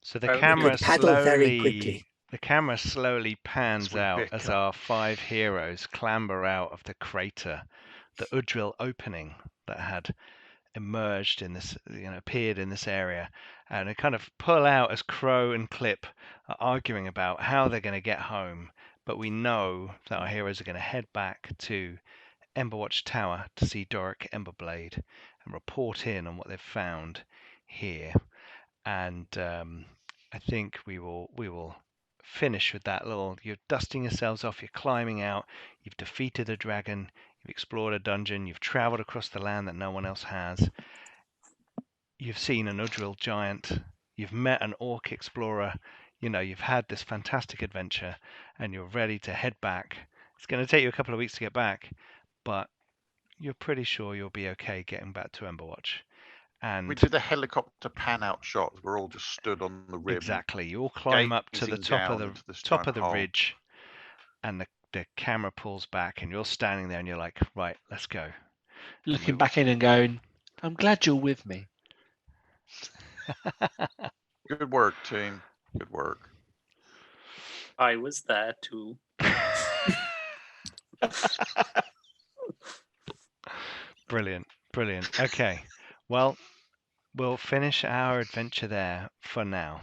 So the We camera could paddle very quickly. slowly pans we out as become- our 5 heroes clamber out of the crater, the Udril opening that had emerged in this, appeared in this area, and they kind of pull out as Crow and Clip are arguing about how they're going to get home. But we know that our heroes are going to head back to Emberwatch Tower to see Doric Emberblade and report in on what they've found here. And I think we will finish with that little. You're dusting yourselves off. You're climbing out. You've defeated a dragon. You've explored a dungeon. You've traveled across the land that no one else has. You've seen an Udril giant. You've met an orc explorer. You've had this fantastic adventure, and you're ready to head back. It's going to take you a couple of weeks to get back, but you're pretty sure you'll be okay getting back to Emberwatch. And We did a helicopter pan out shot. We're all just stood on the rim. exactly, you all climb up to the gazing top of down into this the giant hole. ridge, and the camera pulls back, and you're standing there, and you're like, right, let's go. Looking back in and going, I'm glad you're with me. Good work, team. Good work. I was there too. Brilliant. Okay, well, we'll finish our adventure there for now.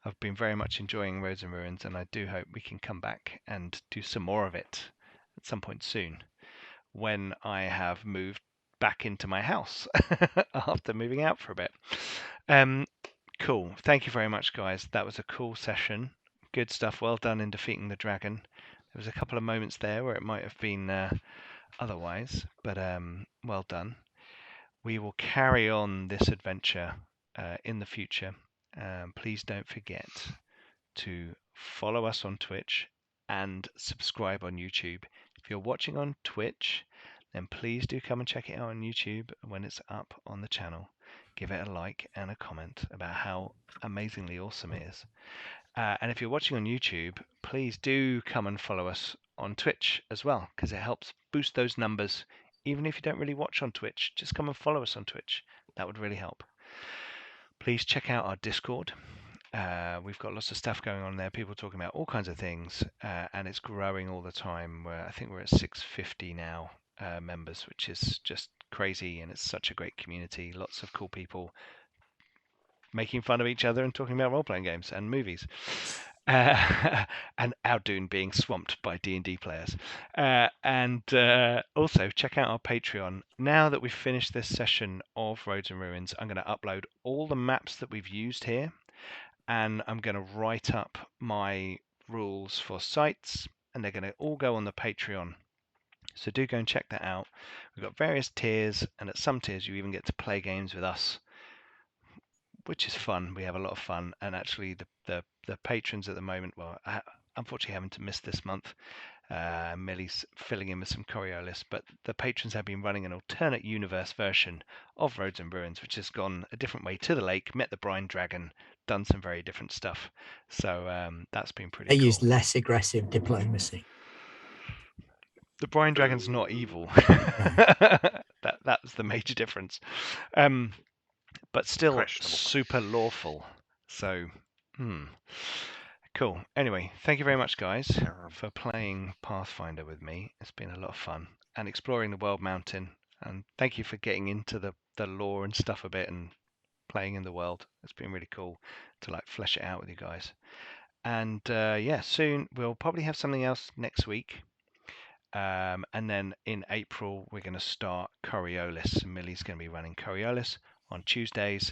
I've been very much enjoying Roads and Ruins, and I do hope we can come back and do some more of it at some point soon when I have moved back into my house after moving out for a bit. Cool. Thank you very much, guys. That was a cool session. Good stuff. Well done in defeating the dragon. There was a couple of moments there where it might have been otherwise, but well done. We will carry on this adventure in the future. Please don't forget to follow us on Twitch and subscribe on YouTube. If you're watching on Twitch, then please do come and check it out on YouTube when it's up on the channel. Give it a like and a comment about how amazingly awesome it is. And if you're watching on YouTube, please do come and follow us on Twitch as well, because it helps boost those numbers. Even if you don't really watch on Twitch, just come and follow us on Twitch. That would really help. Please check out our Discord. We've got lots of stuff going on there, people talking about all kinds of things, and it's growing all the time. I think we're at 650 now members, which is just crazy, and it's such a great community. Lots of cool people making fun of each other and talking about role-playing games and movies. And Outdoon being swamped by D&D players. And also check out our Patreon. Now that we've finished this session of Roads and Ruins, I'm going to upload all the maps that we've used here, and I'm going to write up my rules for sites, and they're going to all go on the Patreon. So do go and check that out. We've got various tiers, and at some tiers you even get to play games with us, which is fun. We have a lot of fun, and actually the patrons at the moment, well, unfortunately having to miss this month, Millie's filling in with some Coriolis, but the patrons have been running an alternate universe version of Roads and Ruins, which has gone a different way to the lake, met the brine dragon, done some very different stuff. So that's been pretty They cool. use less aggressive diplomacy. The brine dragon's not evil. That's the major difference. But still Questionable. super lawful. So, cool. Anyway, thank you very much, guys, for playing Pathfinder with me. It's been a lot of fun, and exploring the World Mountain. And thank you for getting into the lore and stuff a bit and playing in the world. It's been really cool to like flesh it out with you guys. And yeah, soon we'll probably have something else next week. And then in April, we're going to start Coriolis. Millie's going to be running Coriolis on Tuesdays,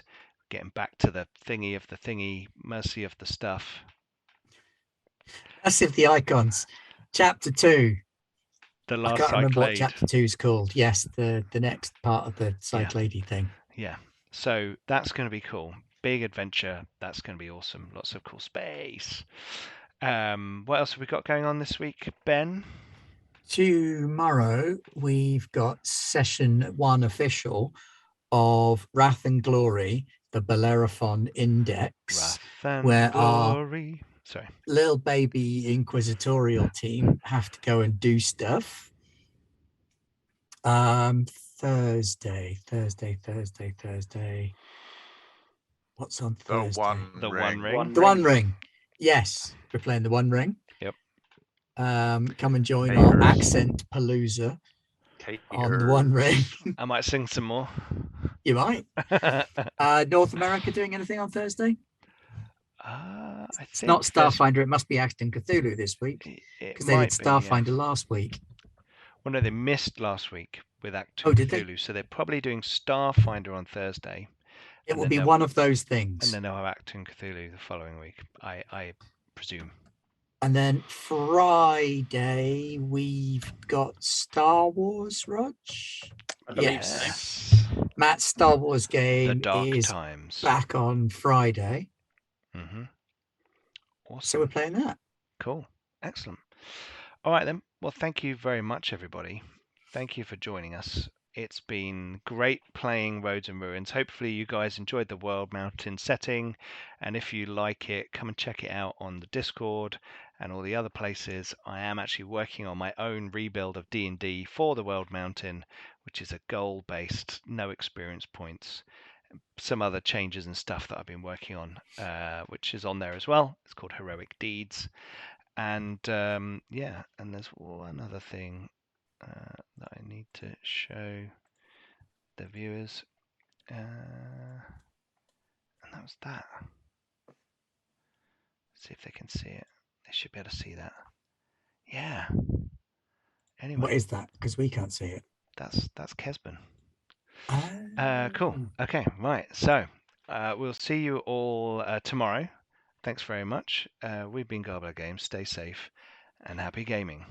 getting back to the thingy of the thingy, mercy of the stuff. Massive the icons. Chapter 2. The I last can't remember what Cyclade. chapter 2 is called. Yes, the next part of the Cyclady thing. Yeah. So that's going to be cool. Big adventure. That's going to be awesome. Lots of cool space. What else have we got going on this week, Ben? Tomorrow we've got session 1 official of Wrath and Glory, the Bellerophon Index, Wrath and where Glory. Sorry. little baby inquisitorial team have to go and do stuff. Thursday. What's on The Thursday? One The Ring. One Ring. The One Ring. Yes, we're playing the One Ring. Yep. Come and join Haters. our accent palooza on the One Ring. I might sing some more. You might. North America doing anything on Thursday? I It's think not there's- Starfinder. It must be Acton Cthulhu this week It because they did might be, yeah. Starfinder last week. Well, no, they missed last week with Act Oh, did they? Cthulhu, so they're probably doing Starfinder on Thursday. It And will then be they'll- one of those things. And then they'll have Act Cthulhu the following week, I presume. And then Friday, we've got Star Wars, Rog? I believe Yes. Matt's Star Wars The game Dark is Times. back on Friday. Mm-hmm. Awesome. So we're playing that. Cool. Excellent. All right, then. Well, thank you very much, everybody. Thank you for joining us. It's been great playing Roads and Ruins. Hopefully you guys enjoyed the World Mountain setting. And if you like it, come and check it out on the Discord and all the other places. I am actually working on my own rebuild of D&D for the World Mountain, which is a goal-based, no experience points. Some other changes and stuff that I've been working on, which is on there as well. It's called Heroic Deeds. And yeah, and there's one other thing that I need to show the viewers, and that was that. See if they can see it. They should be able to see that. Yeah. Anyway, What is that? Because we can't see it. that's Kesben. Oh. Cool. Okay, right. So we'll see you all tomorrow. Thanks very much. We've been Gobbler Games. Stay safe and happy gaming.